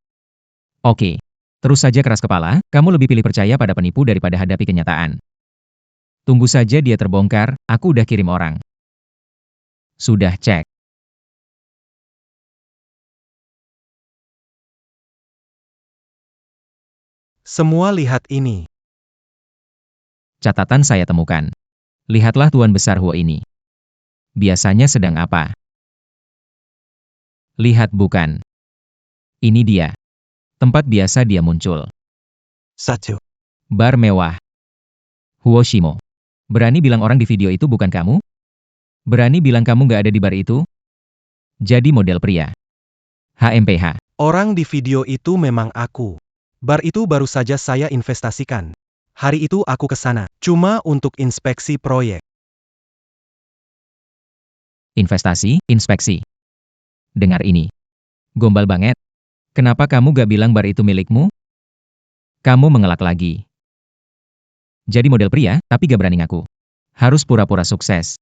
Terus saja keras kepala, kamu lebih pilih percaya pada penipu daripada hadapi kenyataan. Tunggu saja dia terbongkar, aku udah kirim orang. Sudah cek. Semua lihat ini. Catatan saya temukan. Lihatlah Tuan Besar Huo ini. Biasanya sedang apa? Lihat bukan. Ini dia. Tempat biasa dia muncul. 1. Bar mewah. Huo Shimo. Berani bilang orang di video itu bukan kamu? Berani bilang kamu nggak ada di bar itu? Jadi model pria. HMPH. Orang di video itu memang aku. Bar itu baru saja saya investasikan. Hari itu aku ke sana, cuma untuk inspeksi proyek. Investasi, inspeksi. Dengar ini. Gombal banget. Kenapa kamu gak bilang bar itu milikmu? Kamu mengelak lagi. Jadi model pria, tapi gak berani ngaku. Harus pura-pura sukses.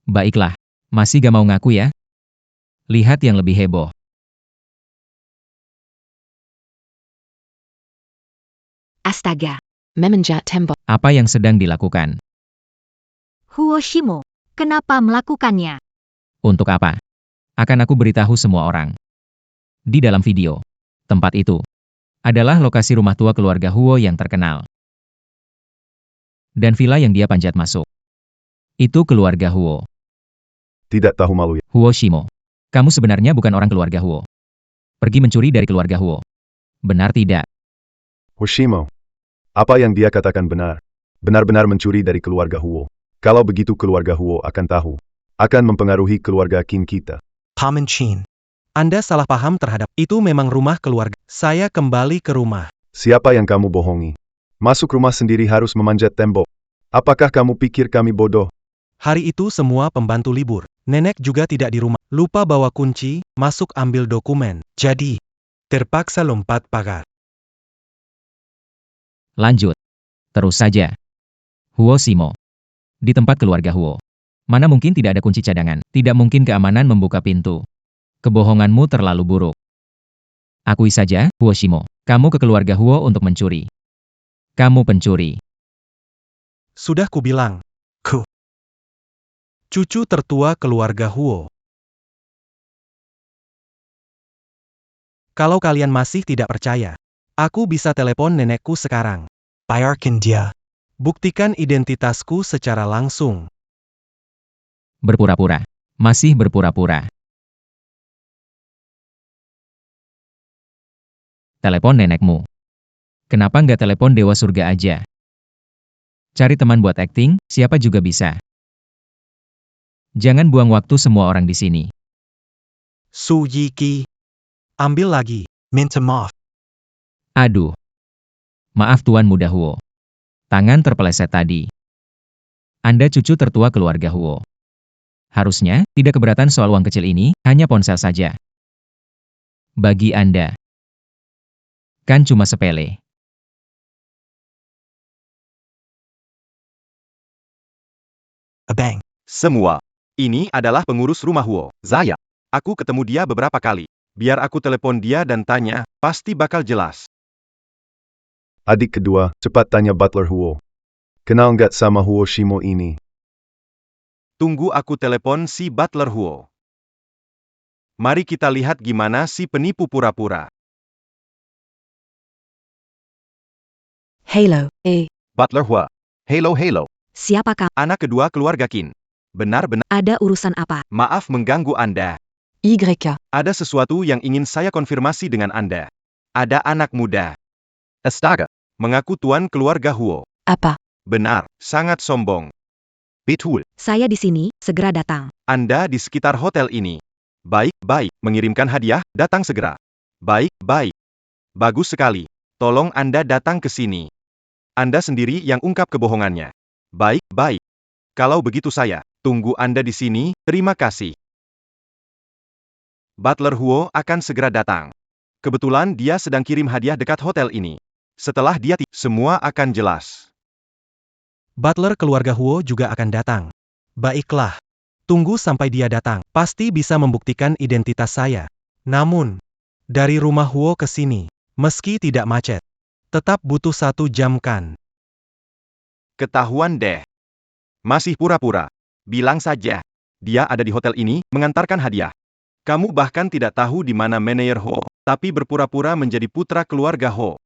Baiklah, masih gak mau ngaku ya? Lihat yang lebih heboh. Astaga. Memmenja Tembo. Apa yang sedang dilakukan? Huo Shimo, kenapa melakukannya? Untuk apa? Akan aku beritahu semua orang. Di dalam video, tempat itu adalah lokasi rumah tua keluarga Huo yang terkenal. Dan villa yang dia panjat masuk. Itu keluarga Huo. Tidak tahu malu ya. Huo Shimo, kamu sebenarnya bukan orang keluarga Huo. Pergi mencuri dari keluarga Huo. Benar tidak? Hoshimo. Apa yang dia katakan benar. Benar-benar mencuri dari keluarga Huo. Kalau begitu keluarga Huo akan tahu. Akan mempengaruhi keluarga Qin kita. Paman Chin. Anda salah paham terhadap itu memang rumah keluarga. Saya kembali ke rumah. Siapa yang kamu bohongi? Masuk rumah sendiri harus memanjat tembok. Apakah kamu pikir kami bodoh? Hari itu semua pembantu libur. Nenek juga tidak di rumah. Lupa bawa kunci, masuk ambil dokumen. Jadi, terpaksa lompat pagar. Lanjut. Terus saja. Huo Shimo. Di tempat keluarga Huo. Mana mungkin tidak ada kunci cadangan. Tidak mungkin keamanan membuka pintu. Kebohonganmu terlalu buruk. Akui saja, Huo Shimo. Kamu ke keluarga Huo untuk mencuri. Kamu pencuri. Sudah kubilang. Cucu tertua keluarga Huo. Kalau kalian masih tidak percaya, aku bisa telepon nenekku sekarang. Bayarkan dia. Buktikan identitasku secara langsung. Berpura-pura. Masih berpura-pura. Telepon nenekmu. Kenapa nggak telepon Dewa Surga aja? Cari teman buat acting, siapa juga bisa. Jangan buang waktu semua orang di sini. Su Yiki. Ambil lagi. Minta maaf. Aduh. Maaf Tuan Muda Huo. Tangan terpeleset tadi. Anda cucu tertua keluarga Huo. Harusnya, tidak keberatan soal uang kecil ini, hanya ponsel saja. Bagi Anda. Kan cuma sepele. Abang. Semua. Ini adalah pengurus rumah Huo, Zaya. Aku ketemu dia beberapa kali. Biar aku telepon dia dan tanya, pasti bakal jelas. Adik kedua, cepat tanya Butler Huo. Kenal nggak sama Huo Shimo ini? Tunggu aku telepon si Butler Huo. Mari kita lihat gimana si penipu pura-pura. Halo. Butler Huo. Halo. Siapa kamu? Anak kedua keluarga Qin. Benar-benar, Ada urusan apa? maaf mengganggu Anda. Y. Ada sesuatu yang ingin saya konfirmasi dengan Anda. Ada anak muda. Astaga. Mengaku tuan keluarga Huo. Apa? Benar, sangat sombong. Betul. Saya di sini, segera datang. Anda di sekitar hotel ini. Baik. Mengirimkan hadiah, datang segera. Baik. Bagus sekali. Tolong Anda datang ke sini. Anda sendiri yang ungkap kebohongannya. Baik. Kalau begitu saya tunggu Anda di sini, terima kasih. Butler Huo akan segera datang. Kebetulan dia sedang kirim hadiah dekat hotel ini. Setelah dia semua akan jelas. Butler keluarga Huo juga akan datang. Baiklah. Tunggu sampai dia datang. Pasti bisa membuktikan identitas saya. Namun, dari rumah Huo ke sini, meski tidak macet, tetap butuh 1 jam kan? Ketahuan deh. Masih pura-pura. Bilang saja. Dia ada di hotel ini, mengantarkan hadiah. Kamu bahkan tidak tahu di mana manajer Ho, tapi berpura-pura menjadi putra keluarga Ho.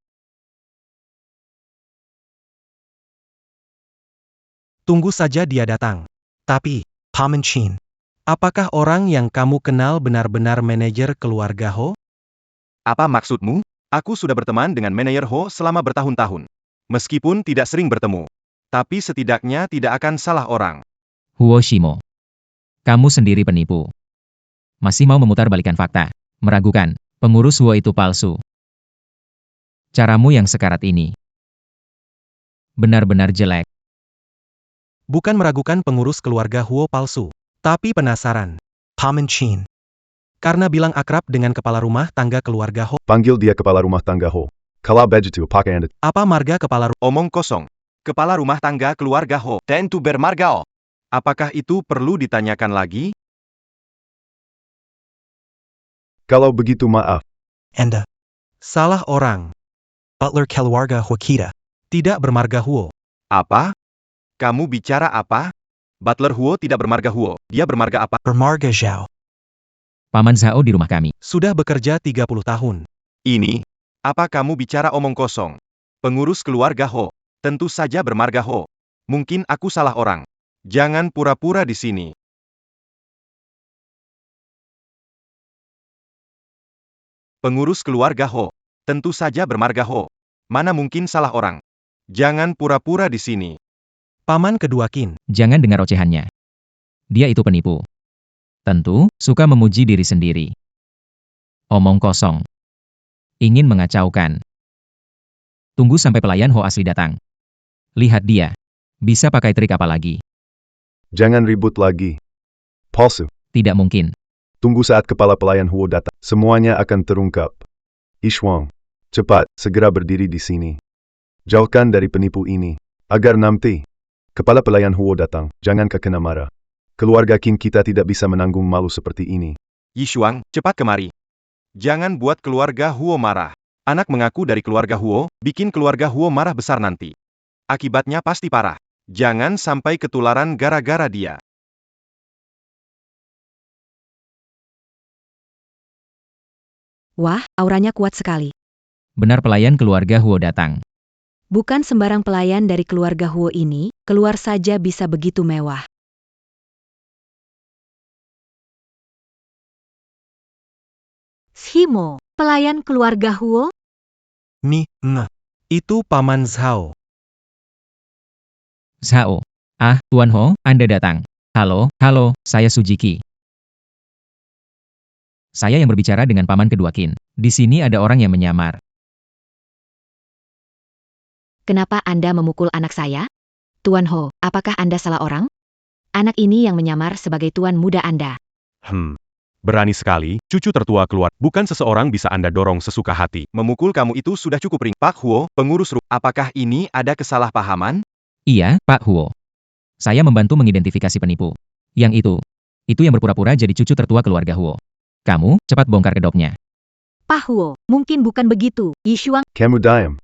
Tunggu saja dia datang. Tapi, Paman Chin. apakah orang yang kamu kenal benar-benar manajer keluarga Ho? Apa maksudmu? Aku sudah berteman dengan manajer Ho selama bertahun-tahun. Meskipun tidak sering bertemu. Tapi setidaknya tidak akan salah orang. Huo Shimo. Kamu sendiri penipu. Masih mau memutarbalikkan fakta. Meragukan. Pengurus Huo itu palsu. Caramu yang sekarat ini benar-benar jelek. Bukan meragukan pengurus keluarga Huo palsu, tapi penasaran. Paman Chin. Karena bilang akrab dengan kepala rumah tangga keluarga Ho. Panggil dia kepala rumah tangga Ho. Kalau begitu pakai Anda. Apa marga kepala Omong kosong. Kepala rumah tangga keluarga Ho. Tentu bermarga O. Apakah itu perlu ditanyakan lagi? Kalau begitu maaf. Anda. salah orang? Butler keluarga Ho kita. Tidak bermarga Huo. Apa? Kamu bicara apa? Butler Huo tidak bermarga Huo. Dia bermarga apa? Bermarga Zhao. Paman Zhao di rumah kami. Sudah bekerja 30 tahun. Ini? Apa kamu bicara omong kosong? Pengurus keluarga Ho. Tentu saja bermarga Ho. Mungkin aku salah orang. Jangan pura-pura di sini. Pengurus keluarga Ho. Tentu saja bermarga Ho. Mana mungkin salah orang. Jangan pura-pura di sini. Paman kedua Qin. Jangan dengar ocehannya. Dia itu penipu. Tentu, suka memuji diri sendiri. Omong kosong. Ingin mengacaukan. Tunggu sampai pelayan Ho asli datang. Lihat dia. Bisa pakai trik apa lagi? Jangan ribut lagi. Palsu. Tidak mungkin. Tunggu saat kepala pelayan Huo datang. Semuanya akan terungkap. Ishwang. Cepat, segera berdiri di sini. Jauhkan dari penipu ini. Agar nanti kepala pelayan Huo datang, jangan kena marah. Keluarga Qin kita tidak bisa menanggung malu seperti ini. Yishuang, cepat kemari. Jangan buat keluarga Huo marah. Anak mengaku dari keluarga Huo, bikin keluarga Huo marah besar nanti. Akibatnya pasti parah. Jangan sampai ketularan gara-gara dia. Wah, auranya kuat sekali. Benar pelayan keluarga Huo datang. Bukan sembarang pelayan dari keluarga Huo ini, keluar saja bisa begitu mewah. Shimo, pelayan keluarga Huo? Itu Paman Zhao. Zhao. Ah, Tuan Ho, Anda datang. Halo, saya Sujiki. Saya yang berbicara dengan paman kedua Qin. Di sini ada orang yang menyamar. Kenapa Anda memukul anak saya? Tuan Ho, apakah Anda salah orang? Anak ini yang menyamar sebagai tuan muda Anda. Berani sekali, cucu tertua keluar. Bukan seseorang bisa Anda dorong sesuka hati. Memukul kamu itu sudah cukup ring. Pak Huo, pengurus apakah ini ada kesalahpahaman? Iya, Pak Huo. Saya membantu mengidentifikasi penipu. Yang itu yang berpura-pura jadi cucu tertua keluarga Huo. Kamu, cepat bongkar kedoknya. Pak Huo, mungkin bukan begitu. Yishuang, Kamu diam.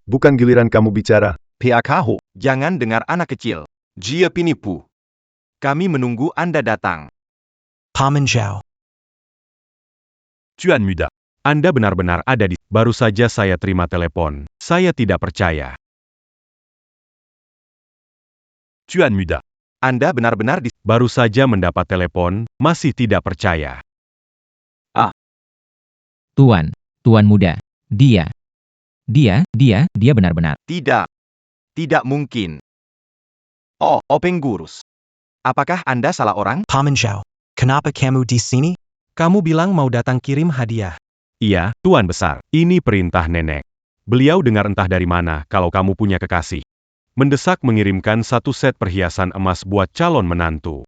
Bukan giliran kamu bicara. Pihak Ho, jangan dengar anak kecil. Dia penipu. Kami menunggu Anda datang. Paman Zhao. Tuan Muda, Anda benar-benar ada di... Baru saja saya terima telepon. Saya tidak percaya. Tuan Muda, Anda benar-benar di... Baru saja mendapat telepon, masih tidak percaya. Tuan muda. Dia benar-benar. Tidak mungkin. Oh, Pengurus. Apakah Anda salah orang? Paman Zhao. Kenapa kamu di sini? Kamu bilang mau datang kirim hadiah. Iya, Tuan Besar. Ini perintah nenek. Beliau dengar entah dari mana kalau kamu punya kekasih. Mendesak mengirimkan 1 set perhiasan emas buat calon menantu.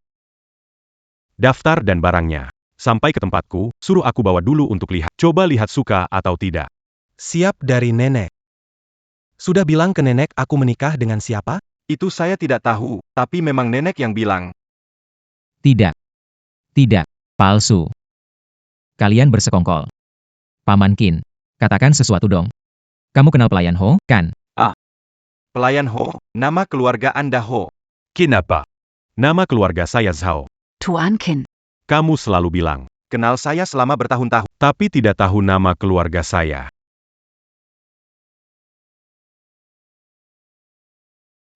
Daftar dan barangnya. Sampai ke tempatku, suruh aku bawa dulu untuk lihat. Coba lihat suka atau tidak. Siap dari nenek. Sudah bilang ke nenek aku menikah dengan siapa? Itu saya tidak tahu, tapi memang nenek yang bilang. Tidak, palsu. Kalian bersekongkol. Paman Qin, katakan sesuatu dong. Kamu kenal pelayan Ho, kan? Pelayan Ho, nama keluarga Anda Ho. Kenapa? Nama keluarga saya Zhao. Tuan Qin. Kamu selalu bilang, kenal saya selama bertahun-tahun, tapi tidak tahu nama keluarga saya.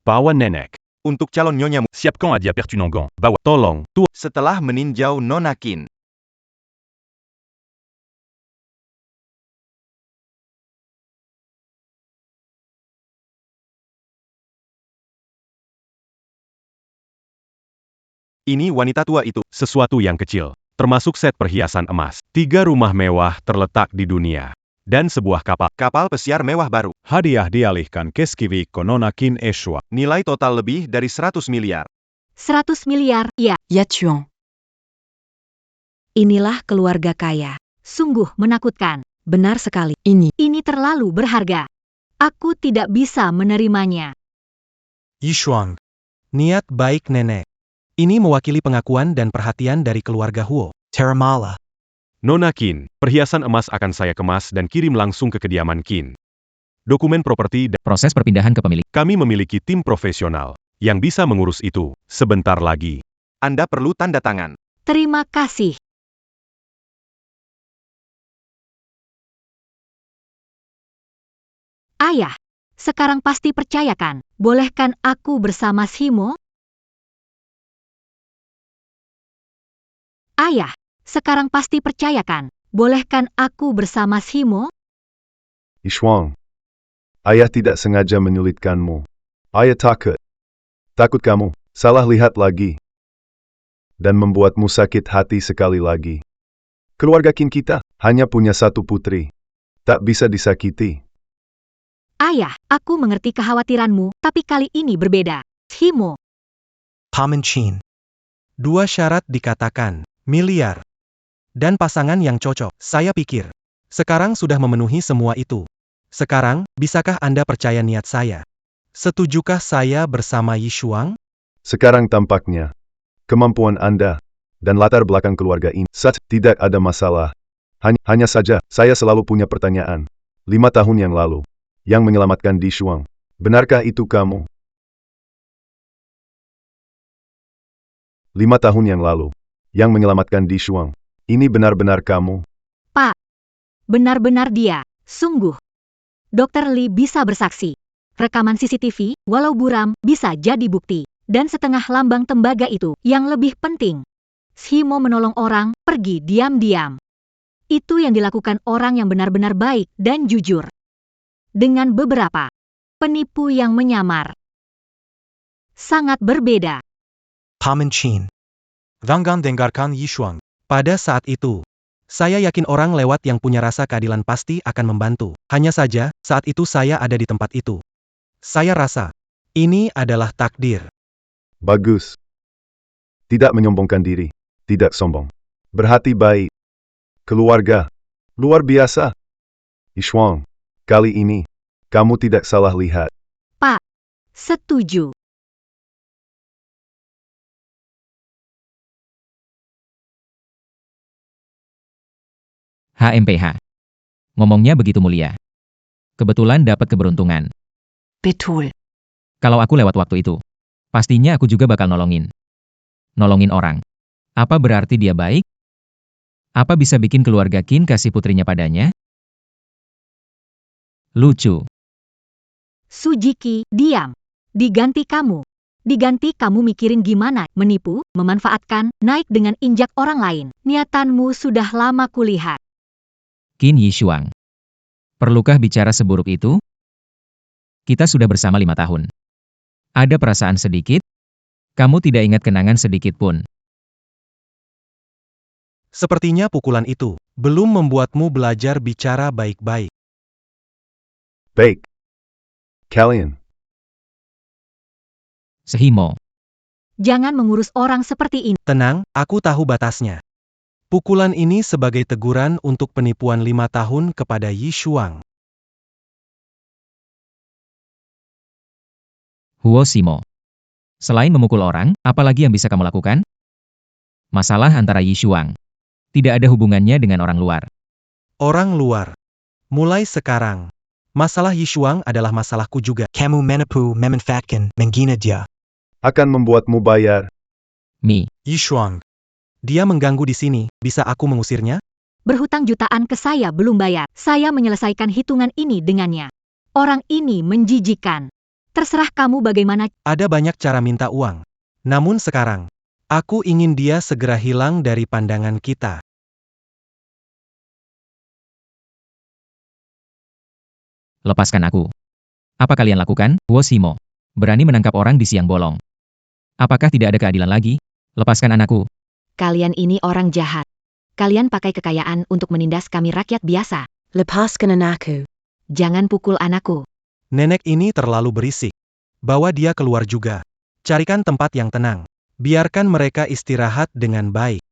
Bawa nenek. Untuk calon nyonyamu, siapkan aja pertunangan. Bawa, tolong, setelah meninjau Nona Qin. Ini wanita tua itu, sesuatu yang kecil, termasuk set perhiasan emas. 3 rumah mewah terletak di dunia. Dan sebuah kapal pesiar mewah baru. Hadiah dialihkan keskiviikko Nonakin Eshua. Nilai total lebih dari 100 miliar. 100 miliar, ya. Yachuan. Inilah keluarga kaya. Sungguh menakutkan. Benar sekali. Ini terlalu berharga. Aku tidak bisa menerimanya. Yishuang. Niat baik nenek. Ini mewakili pengakuan dan perhatian dari keluarga Huo. Terramala. Nona Qin, perhiasan emas akan saya kemas dan kirim langsung ke kediaman Qin. Dokumen properti dan Proses perpindahan kepemilikan. kami memiliki tim profesional yang bisa mengurus itu sebentar lagi. Anda perlu tanda tangan. Terima kasih. Ayah, sekarang pasti percayakan. Bolehkan aku bersama Shimo? Ayah, sekarang pasti percayakan. Bolehkan aku bersama Shimo? Yishuang. Ayah tidak sengaja menyulitkanmu. Ayah takut. Takut kamu salah lihat lagi. Dan membuatmu sakit hati sekali lagi. Keluarga Qin kita hanya punya satu putri. Tak bisa disakiti. Ayah, aku mengerti kekhawatiranmu, tapi kali ini berbeda. Shimo, Paman Chin. 2 syarat dikatakan, miliar. Dan pasangan yang cocok, saya pikir. Sekarang sudah memenuhi semua itu. Sekarang, bisakah Anda percaya niat saya? Setujukah saya bersama Yishuang? Sekarang tampaknya, kemampuan Anda, dan latar belakang keluarga ini, tidak ada masalah. Hanya saja, saya selalu punya pertanyaan. 5 tahun yang lalu, yang menyelamatkan Di Shuang. Benarkah itu kamu? 5 tahun yang lalu, yang menyelamatkan Di Shuang. Ini benar-benar kamu? benar-benar dia. Sungguh. Dr. Li bisa bersaksi. Rekaman CCTV, walau buram, bisa jadi bukti. Dan setengah lambang tembaga itu, yang lebih penting. Shimo menolong orang, pergi diam-diam. Itu yang dilakukan orang yang benar-benar baik dan jujur. Dengan beberapa penipu yang menyamar. Sangat berbeda. Paman Chin. Ranggan dengarkan Yishuang. Pada saat itu, saya yakin orang lewat yang punya rasa keadilan pasti akan membantu. Hanya saja, saat itu saya ada di tempat itu. Saya rasa, ini adalah takdir. Bagus. Tidak menyombongkan diri. Tidak sombong. Berhati baik. Keluarga. Luar biasa. Yishuang. Kali ini, kamu tidak salah lihat. Setuju. HMPH. Ngomongnya begitu mulia. Kebetulan dapat keberuntungan. Betul. Kalau aku lewat waktu itu, pastinya aku juga bakal nolongin. Nolongin orang. Apa berarti dia baik? Apa bisa bikin keluarga Qin kasih putrinya padanya? Lucu. Sujiki, diam. Diganti kamu. Diganti kamu mikirin gimana, menipu, memanfaatkan, naik dengan injak orang lain. Niatanmu sudah lama kulihat. Qin Yishuang. Perlukah bicara seburuk itu? Kita sudah bersama 5 tahun. Ada perasaan sedikit? Kamu tidak ingat kenangan sedikit pun. Sepertinya pukulan itu belum membuatmu belajar bicara baik-baik. Baik. Kalian. Shimo. Jangan mengurus orang seperti ini. Tenang, aku tahu batasnya. Pukulan ini sebagai teguran untuk penipuan 5 tahun kepada Yishuang. Huo Shimo. Selain memukul orang, apa lagi yang bisa kamu lakukan? Masalah antara Yishuang. Tidak ada hubungannya dengan orang luar. Orang luar. Mulai sekarang, masalah Yishuang adalah masalahku juga. Kamu menipu memanfaatkan menghina dia. Akan membuatmu bayar. Mi. Yishuang. Dia mengganggu di sini, bisa aku mengusirnya? Berhutang jutaan ke saya belum bayar. Saya menyelesaikan hitungan ini dengannya. Orang ini menjijikan. Terserah kamu bagaimana. Ada banyak cara minta uang. Namun sekarang, aku ingin dia segera hilang dari pandangan kita. Lepaskan aku. Apa kalian lakukan, Huo Shimo? Berani menangkap orang di siang bolong. Apakah tidak ada keadilan lagi? Lepaskan anakku. Kalian ini orang jahat. Kalian pakai kekayaan untuk menindas kami rakyat biasa. Lepaskan anakku. Jangan pukul anakku. Nenek ini terlalu berisik. Bawa dia keluar juga. Carikan tempat yang tenang. Biarkan mereka istirahat dengan baik.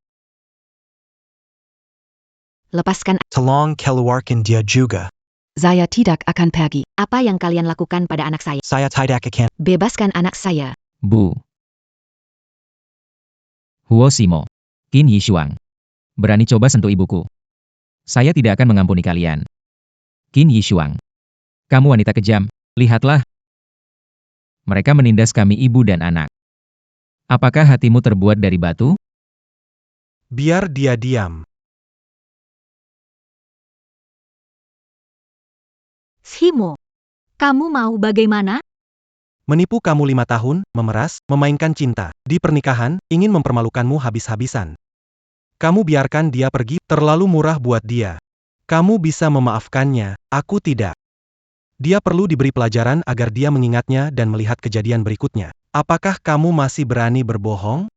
Lepaskan. Tolong keluarkan dia juga. Saya tidak akan pergi. Apa yang kalian lakukan pada anak saya? Saya tidak akan. Bebaskan anak saya. Bu. Huo Simo. Qin Yishuang. Berani coba sentuh ibuku. Saya tidak akan mengampuni kalian. Qin Yishuang. Kamu wanita kejam, lihatlah. Mereka menindas kami ibu dan anak. Apakah hatimu terbuat dari batu? Biar dia diam. Shimo, kamu mau bagaimana? Menipu kamu 5 tahun, memeras, memainkan cinta. Di pernikahan, ingin mempermalukanmu habis-habisan. Kamu biarkan dia pergi, terlalu murah buat dia. Kamu bisa memaafkannya, aku tidak. Dia perlu diberi pelajaran agar dia mengingatnya dan melihat kejadian berikutnya. Apakah kamu masih berani berbohong?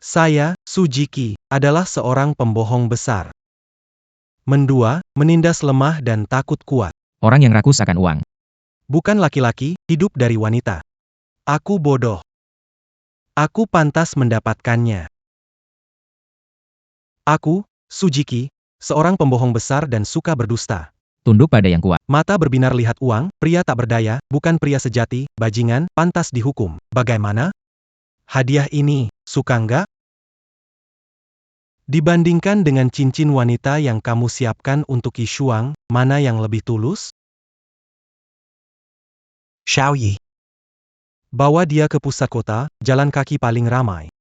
Saya, Sujiki, adalah seorang pembohong besar. Mendua, menindas lemah dan takut kuat. Orang yang rakus akan uang. Bukan laki-laki, hidup dari wanita. Aku bodoh. Aku pantas mendapatkannya. Aku, Sujiki, seorang pembohong besar dan suka berdusta. Tunduk pada yang kuat. Mata berbinar lihat uang, pria tak berdaya, bukan pria sejati, bajingan, pantas dihukum. Bagaimana? Hadiah ini, suka nggak? Dibandingkan dengan cincin wanita yang kamu siapkan untuk Yishuang, mana yang lebih tulus? Xiaoyi. Bawa dia ke pusat kota, jalan kaki paling ramai.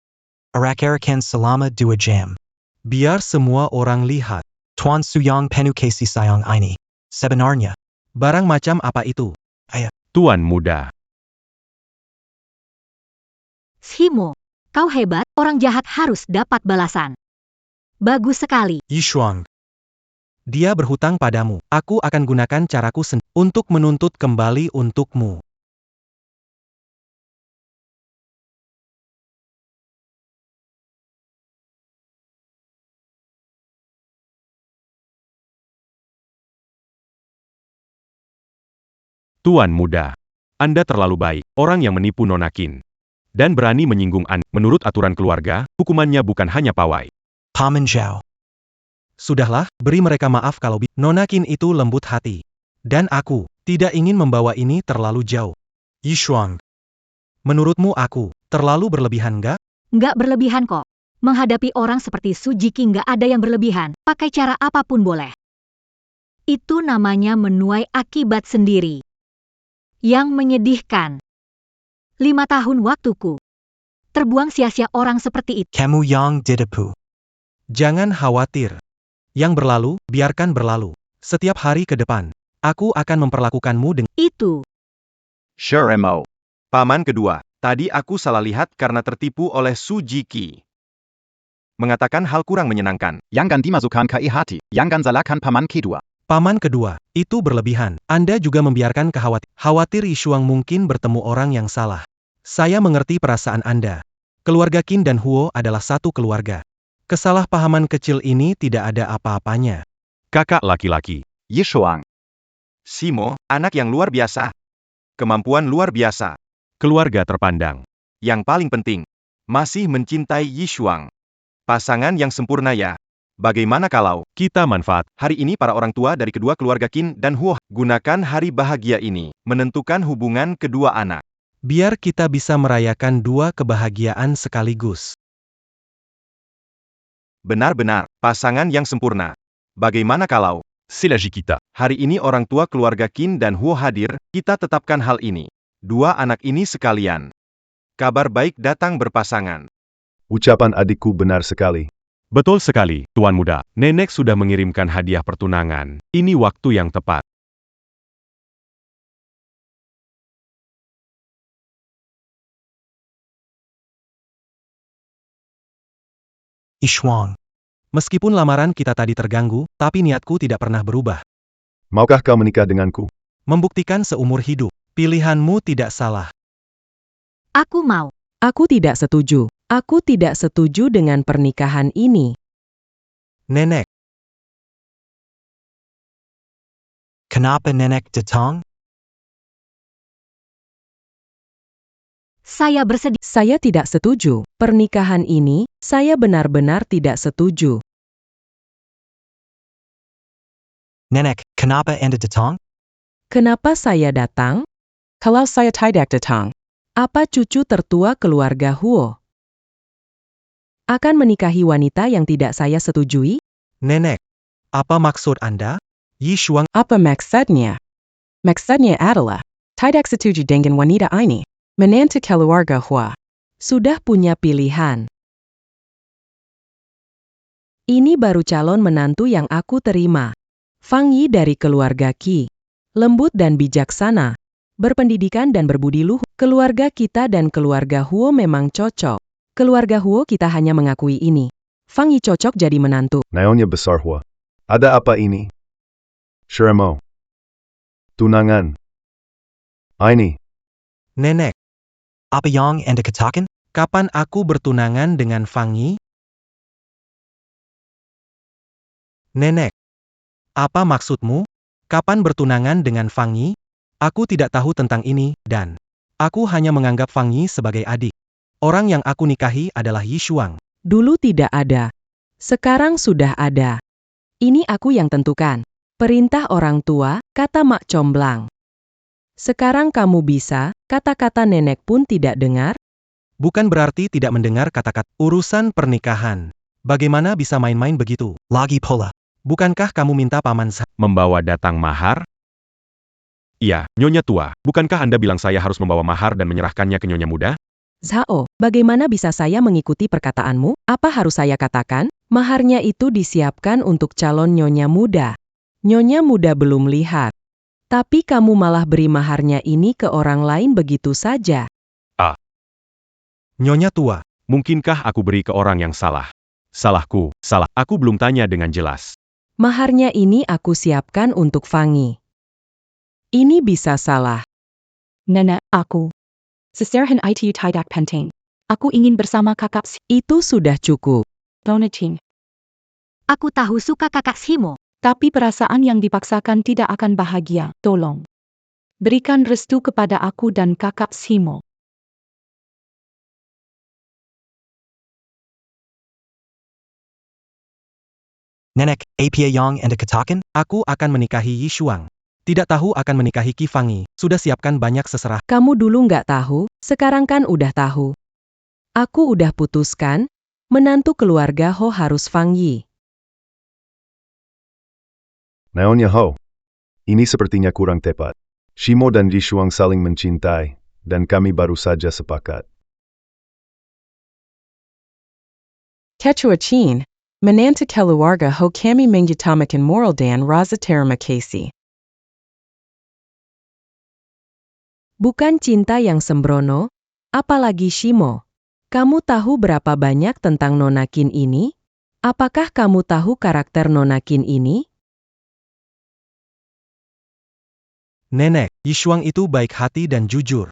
Arak-arakan selama 2 jam. Biar semua orang lihat. Tuan Suyang penuh kasih sayang ini. Sebenarnya. Barang macam apa itu? Tuan muda. Shimo, kau hebat, orang jahat harus dapat balasan. Bagus sekali. Yishuang. Dia berhutang padamu. Aku akan gunakan caraku sendiri untuk menuntut kembali untukmu. Tuan muda. Anda terlalu baik, orang yang menipu Nona Qin. Dan berani menyinggung Anda. Menurut aturan keluarga, hukumannya bukan hanya pawai. Paman Zhao. Sudahlah, beri mereka maaf kalau Nona Qin itu lembut hati. Dan aku, tidak ingin membawa ini terlalu jauh. Yishuang. Menurutmu aku, terlalu berlebihan nggak? Nggak berlebihan kok. Menghadapi orang seperti Sujiki nggak ada yang berlebihan, pakai cara apapun boleh. Itu namanya menuai akibat sendiri. Yang menyedihkan. 5 tahun waktuku. Terbuang sia-sia orang seperti itu. Kamu yang ditipu. Jangan khawatir. Yang berlalu, biarkan berlalu. Setiap hari ke depan, aku akan memperlakukanmu dengan Itu. Sure Emo. Paman kedua, tadi aku salah lihat karena tertipu oleh Sujiki. Mengatakan hal kurang menyenangkan. Jangan dimasukkan ke hati. Jangan salahkan paman kedua. paman kedua. Itu berlebihan. Anda juga membiarkan khawatir Yishuang mungkin bertemu orang yang salah. Saya mengerti perasaan Anda. Keluarga Qin dan Huo adalah satu keluarga. Kesalahpahaman kecil ini tidak ada apa-apanya. Kakak laki-laki. Yishuang. Shimo, anak yang luar biasa. Kemampuan luar biasa. Keluarga terpandang. Yang paling penting, masih mencintai Yishuang. Pasangan yang sempurna ya. Bagaimana kalau kita manfaat hari ini para orang tua dari kedua keluarga Qin dan Huo gunakan hari bahagia ini menentukan hubungan kedua anak. Biar kita bisa merayakan dua kebahagiaan sekaligus. Benar-benar, pasangan yang sempurna. Bagaimana kalau silaji kita hari ini orang tua keluarga Qin dan Huo hadir, kita tetapkan hal ini. Dua anak ini sekalian. Kabar baik datang berpasangan. Ucapan adikku benar sekali. Betul sekali, Tuan Muda. Nenek sudah mengirimkan hadiah pertunangan. Ini waktu yang tepat. Yishuang. Meskipun lamaran kita tadi terganggu, tapi niatku tidak pernah berubah. Maukah kau menikah denganku? Membuktikan seumur hidup. Pilihanmu tidak salah. Aku mau. Aku tidak setuju. Aku tidak setuju dengan pernikahan ini. Nenek, Kenapa nenek datang? Saya bersedia. Saya tidak setuju. Pernikahan ini, saya benar-benar tidak setuju. Nenek, kenapa Anda datang? Kenapa saya datang? Kalau saya tidak datang, apa cucu tertua keluarga Huo akan menikahi wanita yang tidak saya setujui? Nenek, apa maksud Anda? Yi Shuang, Apa maksudnya? Maksudnya adalah, tidak setuju dengan wanita ini, menantu keluarga Huo. Sudah punya pilihan. Ini baru calon menantu yang aku terima. Fang Yi dari keluarga Qi. Lembut dan bijaksana. Berpendidikan dan berbudi luhur. Keluarga kita dan keluarga Huo memang cocok. Keluarga Huo kita hanya mengakui ini. Fang Yi cocok jadi menantu. Naonnya besar Hua. Ada apa ini? Sheremo. Tunangan. Ini. Nenek, Apa yang Anda katakan? kapan aku bertunangan dengan Fang Yi? Nenek, apa maksudmu? Kapan bertunangan dengan Fang Yi? Aku tidak tahu tentang ini, dan aku hanya menganggap Fang Yi sebagai adik. Orang yang aku nikahi adalah Yi Shuang. Dulu tidak ada. Sekarang sudah ada. Ini aku yang tentukan. Perintah orang tua, kata Mak Comblang. Sekarang kamu bisa, kata-kata nenek pun tidak dengar? Bukan berarti tidak mendengar kata-kata urusan pernikahan. Bagaimana bisa main-main begitu? Lagi pula. Bukankah kamu minta paman saya? Membawa datang mahar? Iya, Nyonya tua, bukankah Anda bilang saya harus membawa mahar dan menyerahkannya ke Nyonya muda? Zhao, bagaimana bisa saya mengikuti perkataanmu? Apa harus saya katakan? Maharnya itu disiapkan untuk calon nyonya muda. Nyonya muda belum lihat. Tapi kamu malah beri maharnya ini ke orang lain begitu saja. Nyonya tua, Mungkinkah aku beri ke orang yang salah? Salahku, salah. Aku belum tanya dengan jelas. Maharnya ini aku siapkan untuk Fang Yi. Ini bisa salah. Nenek, aku. Seserahan itu tidak penting. Aku ingin bersama kakak Itu sudah cukup. Donating. Aku tahu suka kakak Shimo. Tapi perasaan yang dipaksakan tidak akan bahagia. Tolong. Berikan restu kepada aku dan kakak Shimo. Nenek, apa yang Anda katakan? aku akan menikahi Yi Shuang. Tidak tahu akan menikahi Qi Fang Yi. Sudah siapkan banyak seserah. Kamu dulu nggak tahu, sekarang kan udah tahu. Aku udah putuskan, menantu keluarga Ho harus Fang Yi. Naonnya Ho. Ini sepertinya kurang tepat. Shimo dan Yi Shuang saling mencintai, dan kami baru saja sepakat. Ketua Chin, menantu keluarga Ho kami mengutamakan moral dan rasa terima kasih. Bukan cinta yang sembrono, apalagi Shimo. Kamu tahu berapa banyak tentang Nona Qin ini? Apakah kamu tahu karakter Nona Qin ini? Nenek, Yi Shuang itu baik hati dan jujur.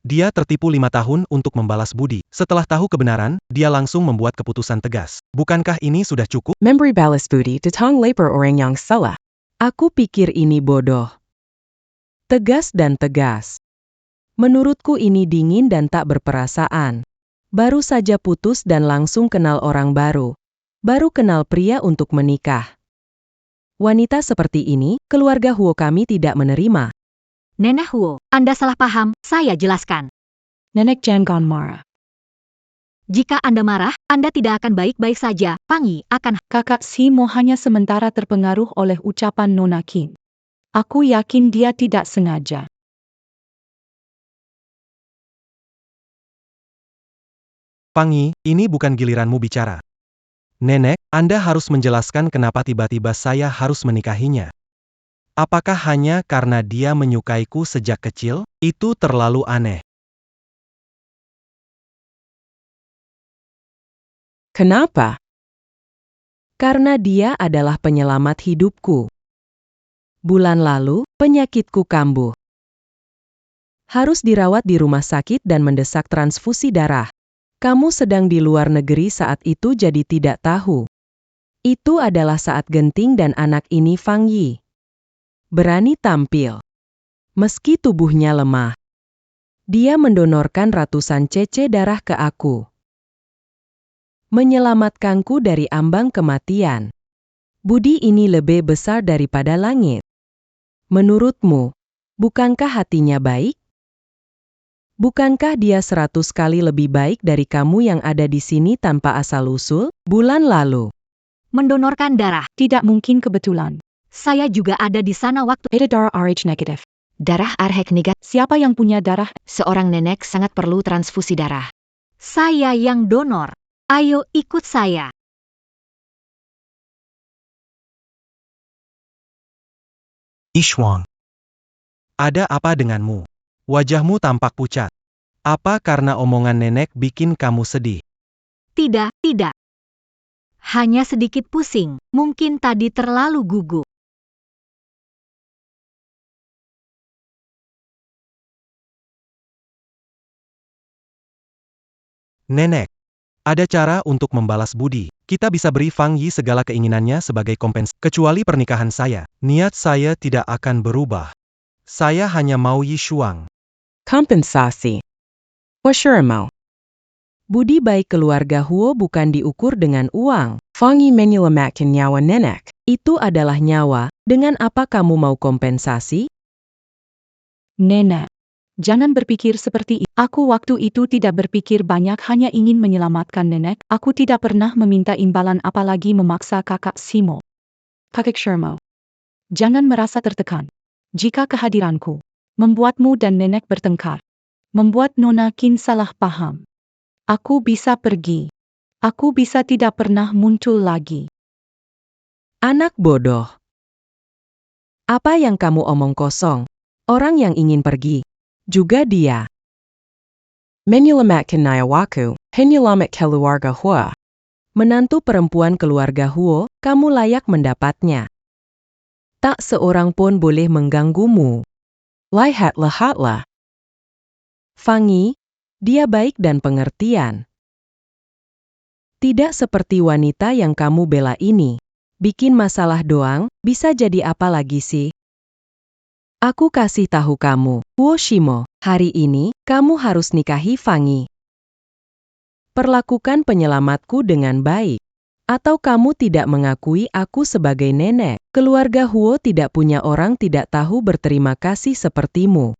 Dia tertipu 5 tahun untuk membalas budi. Setelah tahu kebenaran, dia langsung membuat keputusan tegas. Bukankah ini sudah cukup? Memberi balas budi datang lapor orang yang salah. Aku pikir ini bodoh. Tegas dan tegas. Menurutku ini dingin dan tak berperasaan. Baru saja putus dan langsung kenal orang baru. Baru kenal pria untuk menikah. Wanita seperti ini, keluarga Huo kami tidak menerima. Nenek Huo, Anda salah paham, saya jelaskan. Nenek jangan marah. Jika Anda marah, Anda tidak akan baik-baik saja. Fang Yi akan... Kakak Shimo hanya sementara terpengaruh oleh ucapan Nona Qin. Aku yakin dia tidak sengaja. Fang Yi, ini bukan giliranmu bicara. Nenek, Anda harus menjelaskan kenapa tiba-tiba saya harus menikahinya. Apakah hanya karena dia menyukaiku sejak kecil? Itu terlalu aneh. Kenapa? Karena dia adalah penyelamat hidupku. Bulan lalu, penyakitku kambuh. Harus dirawat di rumah sakit dan mendesak transfusi darah. Kamu sedang di luar negeri saat itu jadi tidak tahu. Itu adalah saat genting dan anak ini Fang Yi. Berani tampil. Meski tubuhnya lemah. Dia mendonorkan ratusan cc darah ke aku. Menyelamatkanku dari ambang kematian. Budi ini lebih besar daripada langit. Menurutmu, bukankah hatinya baik? Bukankah dia 100 kali lebih baik dari kamu yang ada di sini tanpa asal-usul, bulan lalu? Mendonorkan darah. Tidak mungkin kebetulan. Saya juga ada di sana waktu Ada darah RH negatif. Darah RH negatif. Siapa yang punya darah? Seorang nenek sangat perlu transfusi darah. saya yang donor. Ayo ikut saya. Ishuang. Ada apa denganmu? Wajahmu tampak pucat. Apa karena omongan nenek bikin kamu sedih? Tidak, tidak. Hanya sedikit pusing, mungkin tadi terlalu gugup. Nenek, ada cara untuk membalas budi. Kita bisa beri Fang Yi segala keinginannya sebagai kompensasi. Kecuali pernikahan saya. Niat saya tidak akan berubah. Saya hanya mau Yi Shuang. Kompensasi. Mau. Budi baik keluarga Huo bukan diukur dengan uang. Fang Yi menyelamatkan nyawa nenek. Itu adalah nyawa. Dengan apa kamu mau kompensasi? Nenek. Jangan berpikir seperti itu. Aku waktu itu tidak berpikir banyak, hanya ingin menyelamatkan nenek. Aku tidak pernah meminta imbalan apalagi memaksa kakak Simo. Kakek Shermo. Jangan merasa tertekan. Jika kehadiranku membuatmu dan nenek bertengkar, membuat Nona Kin salah paham, aku bisa pergi. Aku bisa tidak pernah muncul lagi. Anak bodoh. Apa yang kamu omong kosong? Orang yang ingin pergi. Juga dia. Menyelamatkan nyawaku, penyelamat keluarga Huo. Menantu perempuan keluarga Huo, kamu layak mendapatnya. Tak seorang pun boleh mengganggumu. Lihat-lihatlah. Fang Yi, dia baik dan pengertian. Tidak seperti wanita yang kamu bela ini. Bikin masalah doang, bisa jadi apa lagi sih? Aku kasih tahu kamu, Huo Shimo, hari ini, kamu harus nikahi Fang Yi. Perlakukan penyelamatku dengan baik. Atau kamu tidak mengakui aku sebagai nenek. Keluarga Huo tidak punya orang tidak tahu berterima kasih sepertimu.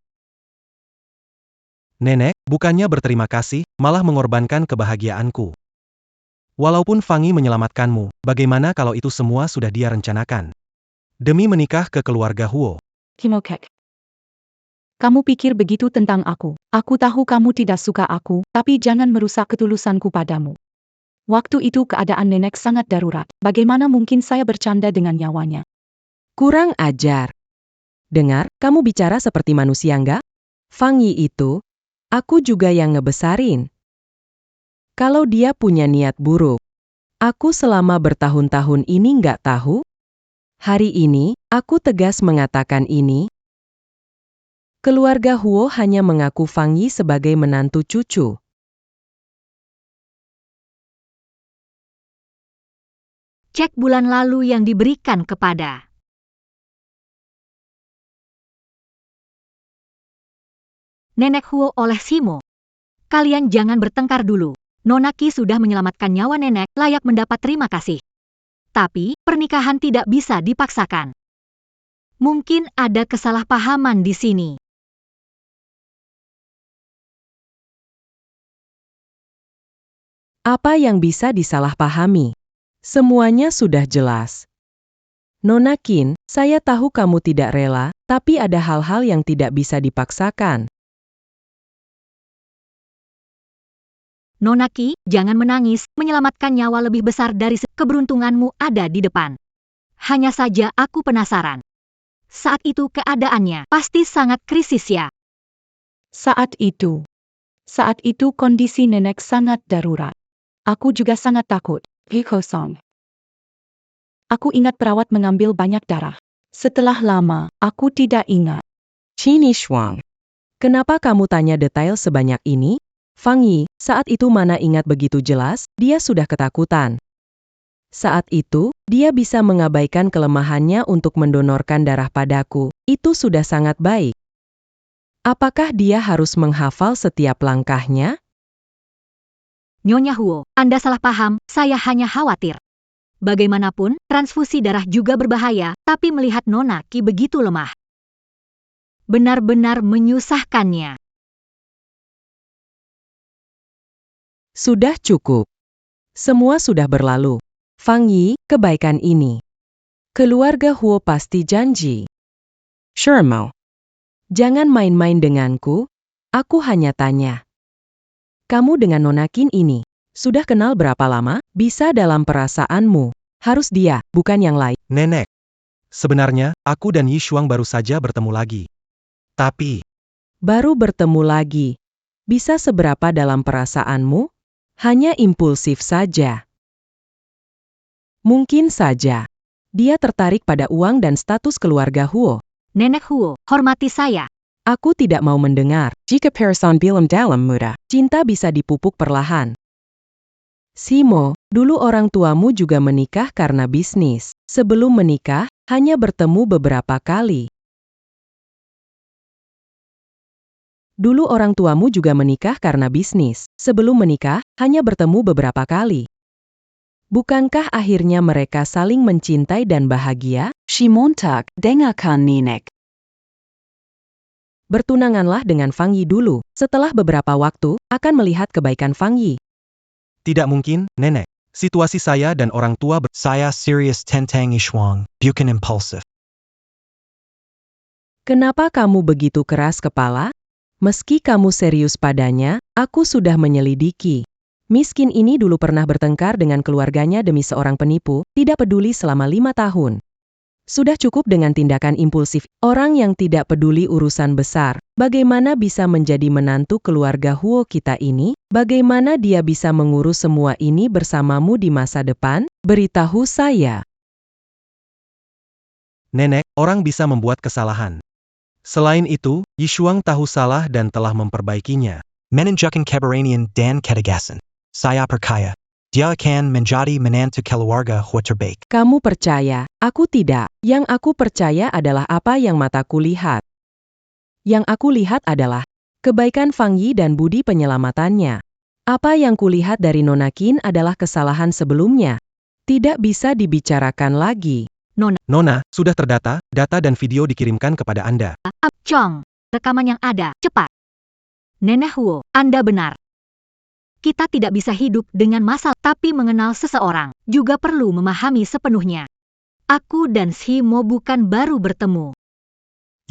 Nenek, bukannya berterima kasih, malah mengorbankan kebahagiaanku. Walaupun Fang Yi menyelamatkanmu, bagaimana kalau itu semua sudah dia rencanakan? Demi menikah ke keluarga Huo. Kimokek. Kamu pikir begitu tentang aku. Aku tahu kamu tidak suka aku, tapi jangan merusak ketulusanku padamu. Waktu itu keadaan nenek sangat darurat. Bagaimana mungkin saya bercanda dengan nyawanya? Kurang ajar. Dengar, kamu bicara seperti manusia enggak? Fang Yi itu, aku juga yang ngebesarin. Kalau dia punya niat buruk, aku selama bertahun-tahun ini enggak tahu? Hari ini, aku tegas mengatakan ini. Keluarga Huo hanya mengaku Fang Yi sebagai menantu cucu. Cek bulan lalu yang diberikan kepada Nenek Huo oleh Simo. Kalian jangan bertengkar dulu. Nona Ki sudah menyelamatkan nyawa nenek, layak mendapat terima kasih. Tapi, pernikahan tidak bisa dipaksakan. Mungkin ada kesalahpahaman di sini. Apa yang bisa disalahpahami? Semuanya sudah jelas. Nona Kin, saya tahu kamu tidak rela, tapi ada hal-hal yang tidak bisa dipaksakan. Nona Ki, jangan menangis, menyelamatkan nyawa lebih besar dari keberuntunganmu ada di depan. Hanya saja aku penasaran. Saat itu keadaannya pasti sangat krisis ya. Saat itu kondisi nenek sangat darurat. Aku juga sangat takut. Kosong. aku ingat perawat mengambil banyak darah. Setelah lama, aku tidak ingat. Qini Shuang. Kenapa kamu tanya detail sebanyak ini? Fang Yi, saat itu mana ingat begitu jelas, dia sudah ketakutan. Saat itu, dia bisa mengabaikan kelemahannya untuk mendonorkan darah padaku. Itu sudah sangat baik. Apakah dia harus menghafal setiap langkahnya? Nyonya Huo, Anda salah paham, saya hanya khawatir. Bagaimanapun, transfusi darah juga berbahaya, tapi melihat Nona Qi begitu lemah, benar-benar menyusahkannya. Sudah cukup. Semua sudah berlalu. Fang Yi, kebaikan ini. Keluarga Huo pasti janji. Sure mau. Jangan main-main denganku, aku hanya tanya. Kamu dengan Nona Qin ini, sudah kenal berapa lama? Bisa dalam perasaanmu. Harus dia, bukan yang lain. Nenek. Sebenarnya, aku dan Yi Shuang baru saja bertemu lagi. Tapi, Baru bertemu lagi. Bisa seberapa dalam perasaanmu? Hanya impulsif saja. Mungkin saja. Dia tertarik pada uang dan status keluarga Huo. Nenek Huo, hormati saya. Aku tidak mau mendengar. Jika person bilang dalam muda, cinta bisa dipupuk perlahan. Simo, dulu orang tuamu juga menikah karena bisnis. Sebelum menikah, hanya bertemu beberapa kali. Dulu orang tuamu juga menikah karena bisnis. Sebelum menikah, hanya bertemu beberapa kali. Bukankah akhirnya mereka saling mencintai dan bahagia? Shimontak, dengarkan Nenek. Bertunanganlah dengan Fang Yi dulu. Setelah beberapa waktu, akan melihat kebaikan Fang Yi. tidak mungkin, Nenek. Situasi saya dan orang tua Saya serious tentang Yi Shuang, bukan impulsif. Kenapa kamu begitu keras kepala? Meski kamu serius padanya, aku sudah menyelidiki. Miskin ini dulu pernah bertengkar dengan keluarganya demi seorang penipu, tidak peduli selama 5 tahun. Sudah cukup dengan tindakan impulsif, orang yang tidak peduli urusan besar. Bagaimana bisa menjadi menantu keluarga Huo kita ini? Bagaimana dia bisa mengurus semua ini bersamamu di masa depan? Beritahu saya. Nenek, orang bisa membuat kesalahan. Selain itu, Yi Shuang tahu salah dan telah memperbaikinya. Menunjukkan keberanian dan ketegasan. Saya percaya. Dia akan menjadi menantu keluarga Huo terbaik. Kamu percaya, aku tidak. Yang aku percaya adalah apa yang mataku lihat. Yang aku lihat adalah kebaikan Fang Yi dan budi penyelamatannya. Apa yang kulihat dari Nona Qin adalah kesalahan sebelumnya. Tidak bisa dibicarakan lagi. Nona, sudah terdata, data dan video dikirimkan kepada Anda. Chong, rekaman yang ada, cepat. Nenek Huo, Anda benar. Kita tidak bisa hidup dengan masalah, tapi mengenal seseorang juga perlu memahami sepenuhnya. Aku dan Simo bukan baru bertemu.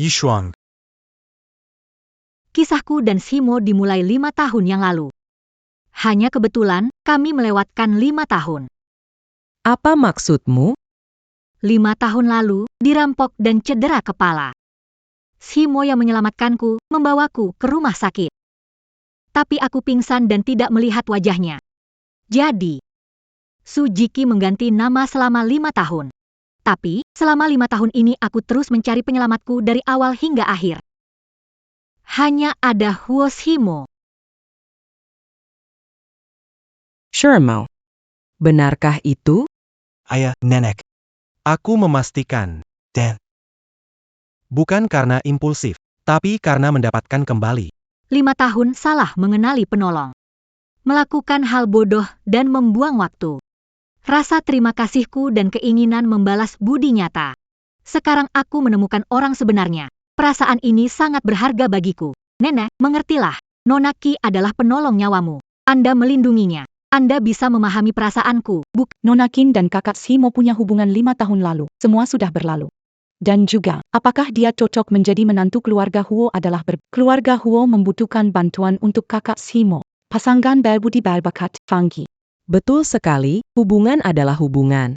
Yi Shuang. Kisahku dan Simo dimulai 5 tahun yang lalu. Hanya kebetulan, kami melewatkan 5 tahun. Apa maksudmu? 5 tahun lalu, dirampok dan cedera kepala. Simo yang menyelamatkanku, membawaku ke rumah sakit. Tapi aku pingsan dan tidak melihat wajahnya. Jadi, Su Jiki mengganti nama selama 5 tahun. Tapi, selama 5 tahun ini aku terus mencari penyelamatku dari awal hingga akhir. Hanya ada Huo Simo. Sure mau. Benarkah itu? Ayah, Nenek. Aku memastikan. Dan bukan karena impulsif, tapi karena mendapatkan kembali. 5 tahun salah mengenali penolong. Melakukan hal bodoh dan membuang waktu. Rasa terima kasihku dan keinginan membalas budi nyata. Sekarang aku menemukan orang sebenarnya. Perasaan ini sangat berharga bagiku. Nenek, mengertilah. Nona Qi adalah penolong nyawamu. Anda melindunginya. Anda bisa memahami perasaanku. Nona Qin dan kakak Simo punya hubungan 5 tahun lalu. Semua sudah berlalu. Dan juga, apakah dia cocok menjadi menantu keluarga Huo adalah keluarga Huo membutuhkan bantuan untuk kakak Simo. Pasangan berbudi berbakat, Fang Yi. Betul sekali, hubungan adalah hubungan.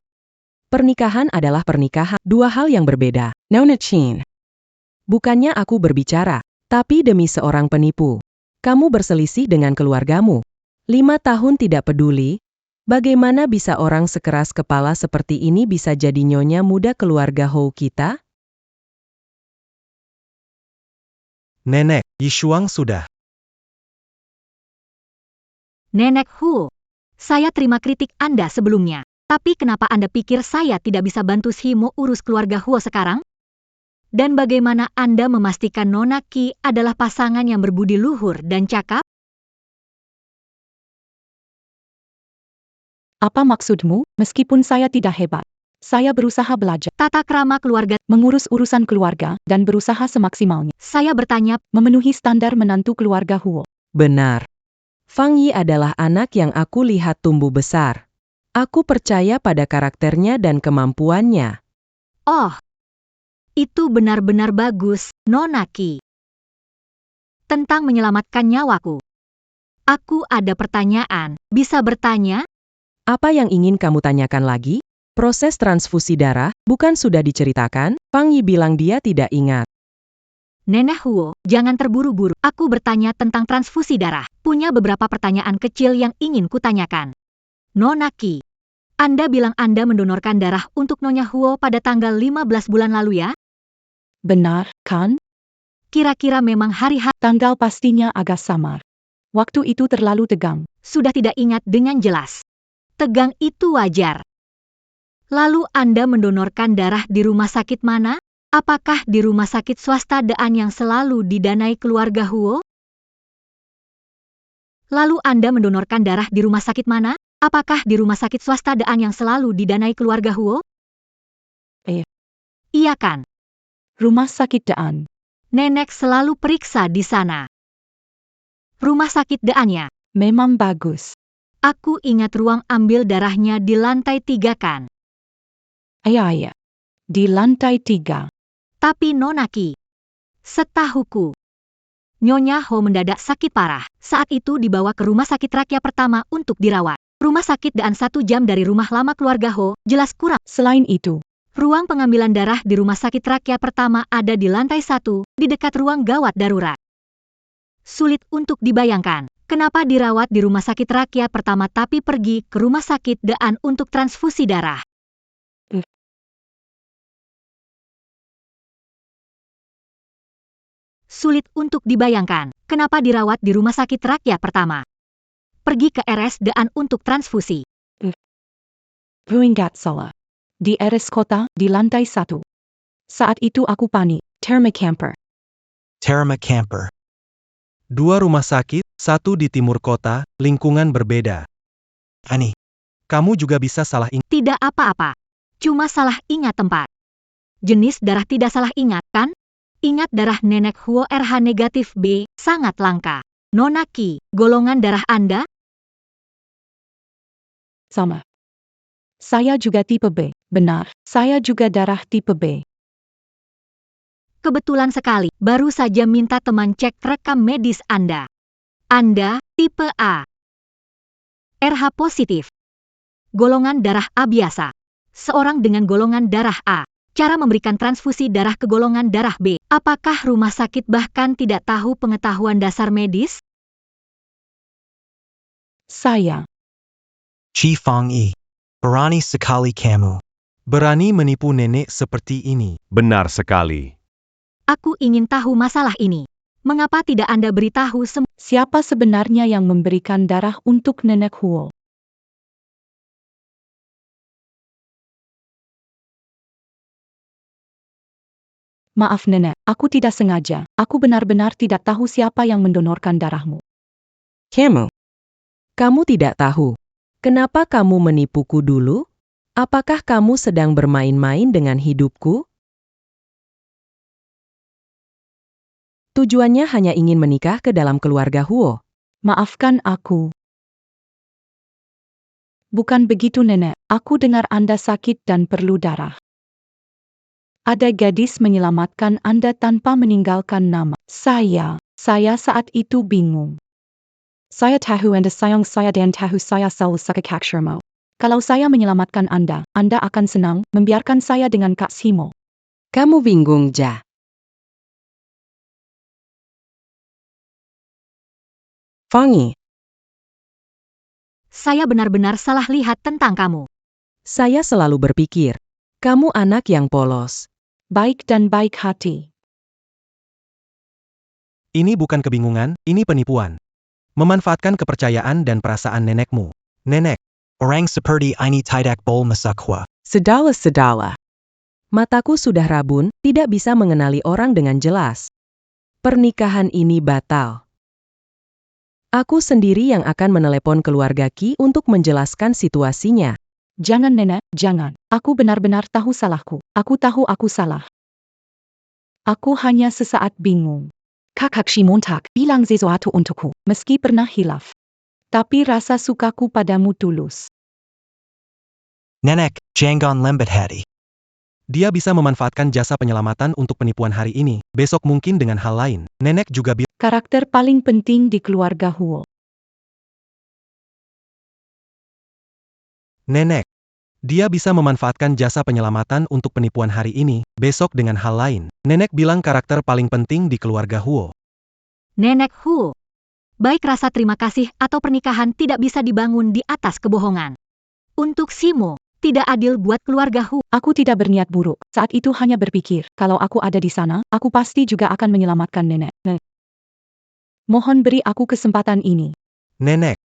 Pernikahan adalah pernikahan. Dua hal yang berbeda. Nona Qin. Bukannya aku berbicara, tapi demi seorang penipu. Kamu berselisih dengan keluargamu. 5 tahun tidak peduli. Bagaimana bisa orang sekeras kepala seperti ini bisa jadi nyonya muda keluarga Hou kita? Nenek, Yishuang sudah. Nenek Huo, saya terima kritik Anda sebelumnya. Tapi kenapa Anda pikir saya tidak bisa bantu Shimo urus keluarga Huo sekarang? Dan bagaimana Anda memastikan Nona Qi adalah pasangan yang berbudi luhur dan cakap? Apa maksudmu? Meskipun saya tidak hebat, saya berusaha belajar, Tata krama keluarga, mengurus urusan keluarga, dan berusaha semaksimalnya. saya bertanya, Memenuhi standar menantu keluarga Huo. Benar. Fang Yi adalah anak yang aku lihat tumbuh besar. Aku percaya pada karakternya dan kemampuannya. oh, itu benar-benar bagus, Nona Qi. Tentang menyelamatkan nyawaku. Aku ada pertanyaan, bisa bertanya? Apa yang ingin kamu tanyakan lagi? Proses transfusi darah, bukan sudah diceritakan? Fang Yi bilang dia tidak ingat. Nenek Huo, jangan terburu-buru. Aku bertanya tentang transfusi darah. Punya beberapa pertanyaan kecil yang ingin kutanyakan. Nona Qi, Anda bilang Anda mendonorkan darah untuk Nyonya Huo pada tanggal 15 bulan lalu ya? Benar, kan? Kira-kira memang hari-hari Tanggal pastinya agak samar. Waktu itu terlalu tegang. sudah tidak ingat dengan jelas. Tegang itu wajar. Lalu Anda mendonorkan darah di rumah sakit mana? Apakah di rumah sakit swasta Dean yang selalu didanai keluarga Huo? Lalu Anda mendonorkan darah di rumah sakit mana? Apakah di rumah sakit swasta Dean yang selalu didanai keluarga Huo? Iya kan? Rumah sakit Dean. Nenek selalu periksa di sana. Rumah sakit Deannya. Memang bagus. Aku ingat ruang ambil darahnya di lantai 3 kan? Iya. Di lantai 3. Tapi Nona Qi, setahuku, Nyonya Ho mendadak sakit parah. Saat itu dibawa ke rumah sakit rakyat pertama untuk dirawat. Rumah sakit Dean 1 jam dari rumah lama keluarga Ho, jelas kurang. Selain itu, Ruang pengambilan darah di rumah sakit rakyat pertama ada di lantai 1, di dekat ruang gawat darurat. Sulit untuk dibayangkan, kenapa dirawat di rumah sakit rakyat pertama tapi pergi ke rumah sakit Dean untuk transfusi darah. Sulit untuk dibayangkan, kenapa dirawat di rumah sakit rakyat pertama. Pergi ke RS Dean untuk transfusi. Ingat salah. Di RS kota, di lantai 1. Saat itu aku panik. Terma Camper. Terma Camper. 2 rumah sakit, 1 di timur kota, lingkungan berbeda. Ani. Kamu juga bisa salah ingat. Tidak apa-apa. Cuma salah ingat tempat. Jenis darah tidak salah ingat, kan? Ingat darah nenek Huo RH negatif B, sangat langka. Nona Qi, golongan darah Anda? Sama. Saya juga tipe B. Benar, saya juga darah tipe B. Kebetulan sekali, baru saja minta teman cek rekam medis Anda. Anda, tipe A. RH positif. Golongan darah A biasa. Seorang dengan golongan darah A. Cara memberikan transfusi darah ke golongan darah B. Apakah rumah sakit bahkan tidak tahu pengetahuan dasar medis? Saya. Chi Fong Yi. Berani sekali kamu. Berani menipu nenek seperti ini. Benar sekali. Aku ingin tahu masalah ini. Mengapa tidak Anda beritahu semua? Siapa sebenarnya yang memberikan darah untuk nenek Huo? Maaf nenek, aku tidak sengaja. Aku benar-benar tidak tahu siapa yang mendonorkan darahmu. Kamu tidak tahu. Kenapa kamu menipuku dulu? Apakah kamu sedang bermain-main dengan hidupku? Tujuannya hanya ingin menikah ke dalam keluarga Huo. Maafkan aku. Bukan begitu nenek, aku dengar Anda sakit dan perlu darah. Ada gadis menyelamatkan Anda tanpa meninggalkan nama. Saya saat itu bingung. Saya tahu Anda sayang saya dan tahu saya selalu suka Kak Shermo. Kalau saya menyelamatkan Anda akan senang membiarkan saya dengan Kak Simo. Kamu bingung, Ja. Fang Yi, saya benar-benar salah lihat tentang kamu. Saya selalu berpikir, kamu anak yang polos. Baik dan baik hati. Ini bukan kebingungan, ini penipuan. Memanfaatkan kepercayaan dan perasaan nenekmu. Nenek, Orang seperti ini tidak boleh masakwa. Sedala. Mataku sudah rabun, tidak bisa mengenali orang dengan jelas. Pernikahan ini batal. Aku sendiri yang akan menelepon keluarga Ki untuk menjelaskan situasinya. Jangan nenek, jangan. Aku benar-benar tahu salahku. Aku tahu aku salah. Aku hanya sesaat bingung. Kakak Shimontak bilang sesuatu untukku, meski pernah hilaf. Tapi rasa sukaku padamu tulus. Nenek, jangan lembat hati. dia bisa memanfaatkan jasa penyelamatan untuk penipuan hari ini, besok mungkin dengan hal lain. Nenek juga Karakter paling penting di keluarga Huo. Nenek. Dia bisa memanfaatkan jasa penyelamatan untuk penipuan hari ini, besok dengan hal lain. Nenek bilang karakter paling penting di keluarga Huo. Nenek Huo. Baik rasa terima kasih atau pernikahan tidak bisa dibangun di atas kebohongan. Untuk Simo, tidak adil buat keluarga Huo. Aku tidak berniat buruk. Saat itu hanya berpikir, kalau aku ada di sana, aku pasti juga akan menyelamatkan nenek. Mohon beri aku kesempatan ini. Nenek.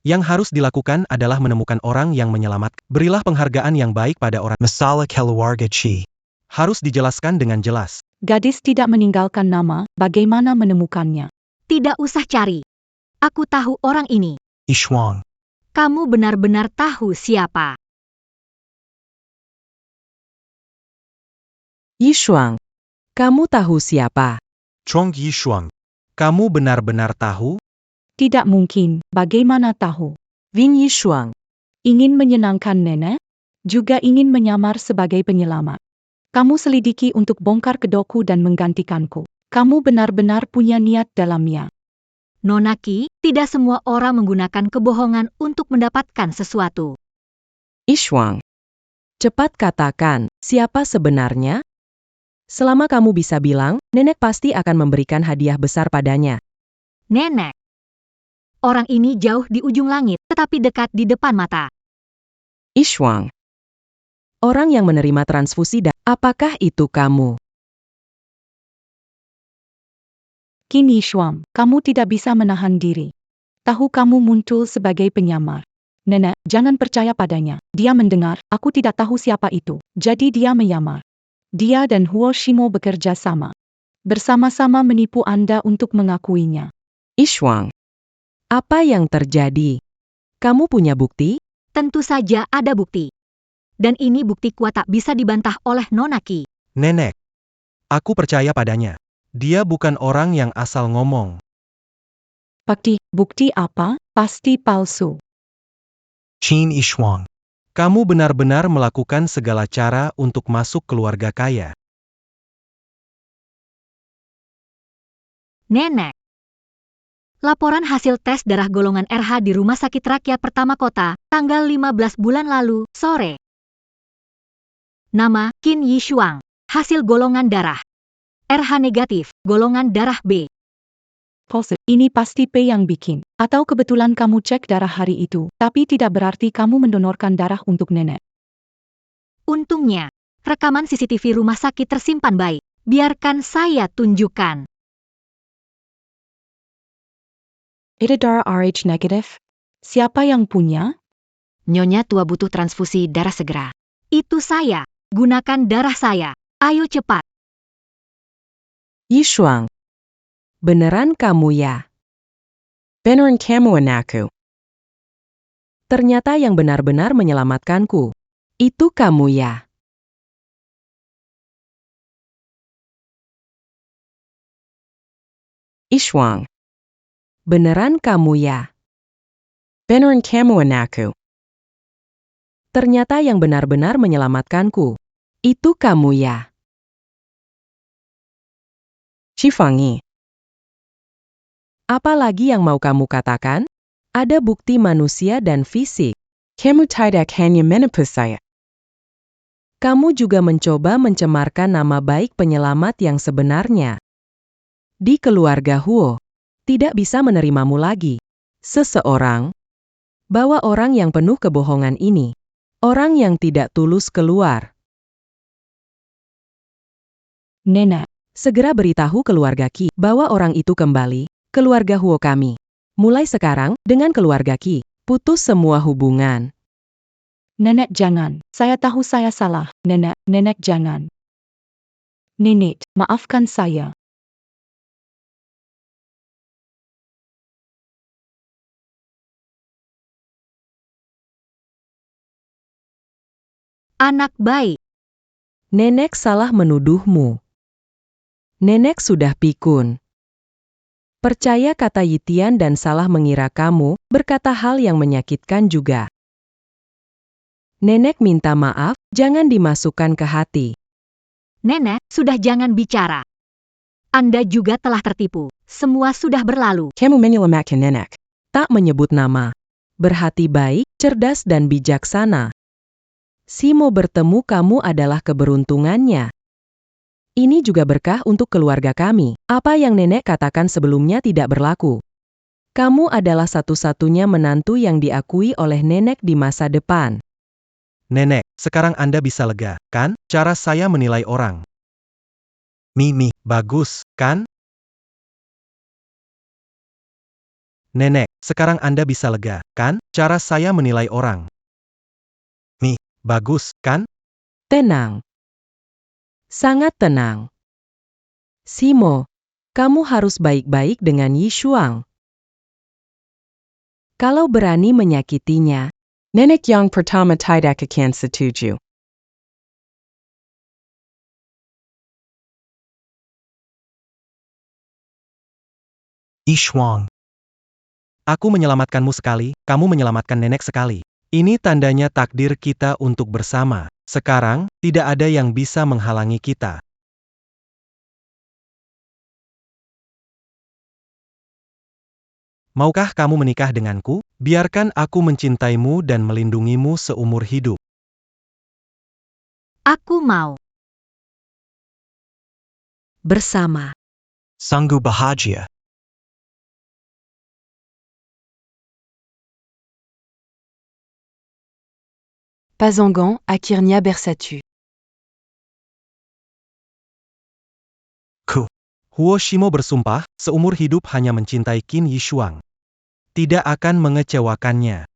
Yang harus dilakukan adalah menemukan orang yang menyelamatkan. Berilah penghargaan yang baik pada orang. Masalah keluarga Chi. Harus dijelaskan dengan jelas. Gadis tidak meninggalkan nama, bagaimana menemukannya? Tidak usah cari. Aku tahu orang ini. Ishwang. Kamu benar-benar tahu siapa. Yishuang, kamu tahu siapa? Chong Yishuang. Kamu benar-benar tahu? Tidak mungkin, bagaimana tahu? Vin Yishuang, Ingin menyenangkan nenek? Juga ingin menyamar sebagai penyelamat. Kamu selidiki untuk bongkar kedokku dan menggantikanku. Kamu benar-benar punya niat dalamnya. Nonaki, tidak semua orang menggunakan kebohongan untuk mendapatkan sesuatu. Ishwang. Cepat katakan, siapa sebenarnya? Selama kamu bisa bilang, nenek pasti akan memberikan hadiah besar padanya. Nenek. Orang ini jauh di ujung langit, tetapi dekat di depan mata. Ishwang. Orang yang menerima transfusi darah, apakah itu kamu? Qin Yishuang, kamu tidak bisa menahan diri. Tahu kamu muncul sebagai penyamar. Nenek, jangan percaya padanya. Dia mendengar, aku tidak tahu siapa itu. Jadi dia menyamar. Dia dan Huo Shimo bekerja sama. Bersama-sama menipu Anda untuk mengakuinya. Ishwang. Apa yang terjadi? Kamu punya bukti? Tentu saja ada bukti. Dan ini bukti kuat tak bisa dibantah oleh Nonaki. Nenek. Aku percaya padanya. Dia bukan orang yang asal ngomong. Bukti apa? Pasti palsu. Qin Ishwang. Kamu benar-benar melakukan segala cara untuk masuk keluarga kaya. Nenek. Laporan hasil tes darah golongan RH di Rumah Sakit Rakyat Pertama Kota, tanggal 15 bulan lalu, sore. Nama, Qin Yishuang. Hasil golongan darah. RH negatif, golongan darah B. Positif. Ini pasti P yang bikin. Atau kebetulan kamu cek darah hari itu, tapi tidak berarti kamu mendonorkan darah untuk nenek. Untungnya, rekaman CCTV rumah sakit tersimpan baik. Biarkan saya tunjukkan. Itu darah RH negatif? Siapa yang punya? Nyonya tua butuh transfusi darah segera. Itu saya. Gunakan darah saya. Ayo cepat. Yishuang. Beneran kamu ya? Beneran kamu anakku. Ternyata yang benar-benar menyelamatkanku. Itu kamu ya? Ishwang. Beneran kamu ya? Beneran kamu anakku. Ternyata yang benar-benar menyelamatkanku. Itu kamu ya? Shifangi. Apa lagi yang mau kamu katakan? Ada bukti manusia dan fisik. Kamu tidak hanya menipu saya. Kamu juga mencoba mencemarkan nama baik penyelamat yang sebenarnya. Di keluarga Huo, tidak bisa menerimamu lagi. Seseorang Bawa orang yang penuh kebohongan ini. Orang yang tidak tulus keluar. Nenek, Segera beritahu keluarga Ki, bawa orang itu kembali, keluarga Huo kami. Mulai sekarang, dengan keluarga Ki, putus semua hubungan. nenek jangan. Saya tahu saya salah. Nenek jangan. Nenek, maafkan saya. Anak baik. Nenek salah menuduhmu. Nenek sudah pikun. Percaya kata Yitian dan salah mengira kamu berkata hal yang menyakitkan juga. Nenek minta maaf, jangan dimasukkan ke hati. Nenek, sudah jangan bicara. Anda juga telah tertipu. Semua sudah berlalu. Kamu menyelamatkan nenek. Tak menyebut nama. Berhati baik, cerdas dan bijaksana. Simo bertemu kamu adalah keberuntungannya. Ini juga berkah untuk keluarga kami. Apa yang nenek katakan sebelumnya tidak berlaku. Kamu adalah satu-satunya menantu yang diakui oleh nenek di masa depan. Nenek, sekarang Anda bisa lega, kan? Cara saya menilai orang. Bagus, kan? Nenek, sekarang Anda bisa lega, kan? Cara saya menilai orang. Bagus, kan? Tenang. Sangat tenang. Simo, kamu harus baik-baik dengan Yishuang. Kalau berani menyakitinya, nenek yang pertama tidak akan setuju. Yishuang. Aku menyelamatkanmu sekali, kamu menyelamatkan nenek sekali. Ini tandanya takdir kita untuk bersama. Sekarang, tidak ada yang bisa menghalangi kita. Maukah kamu menikah denganku? Biarkan aku mencintaimu dan melindungimu seumur hidup. Aku mau. Bersama. Sanggup bahagia. Pasangan akhirnya bersatu. Huo Shimo bersumpah, seumur hidup hanya mencintai Qin Yishuang. Tidak akan mengecewakannya.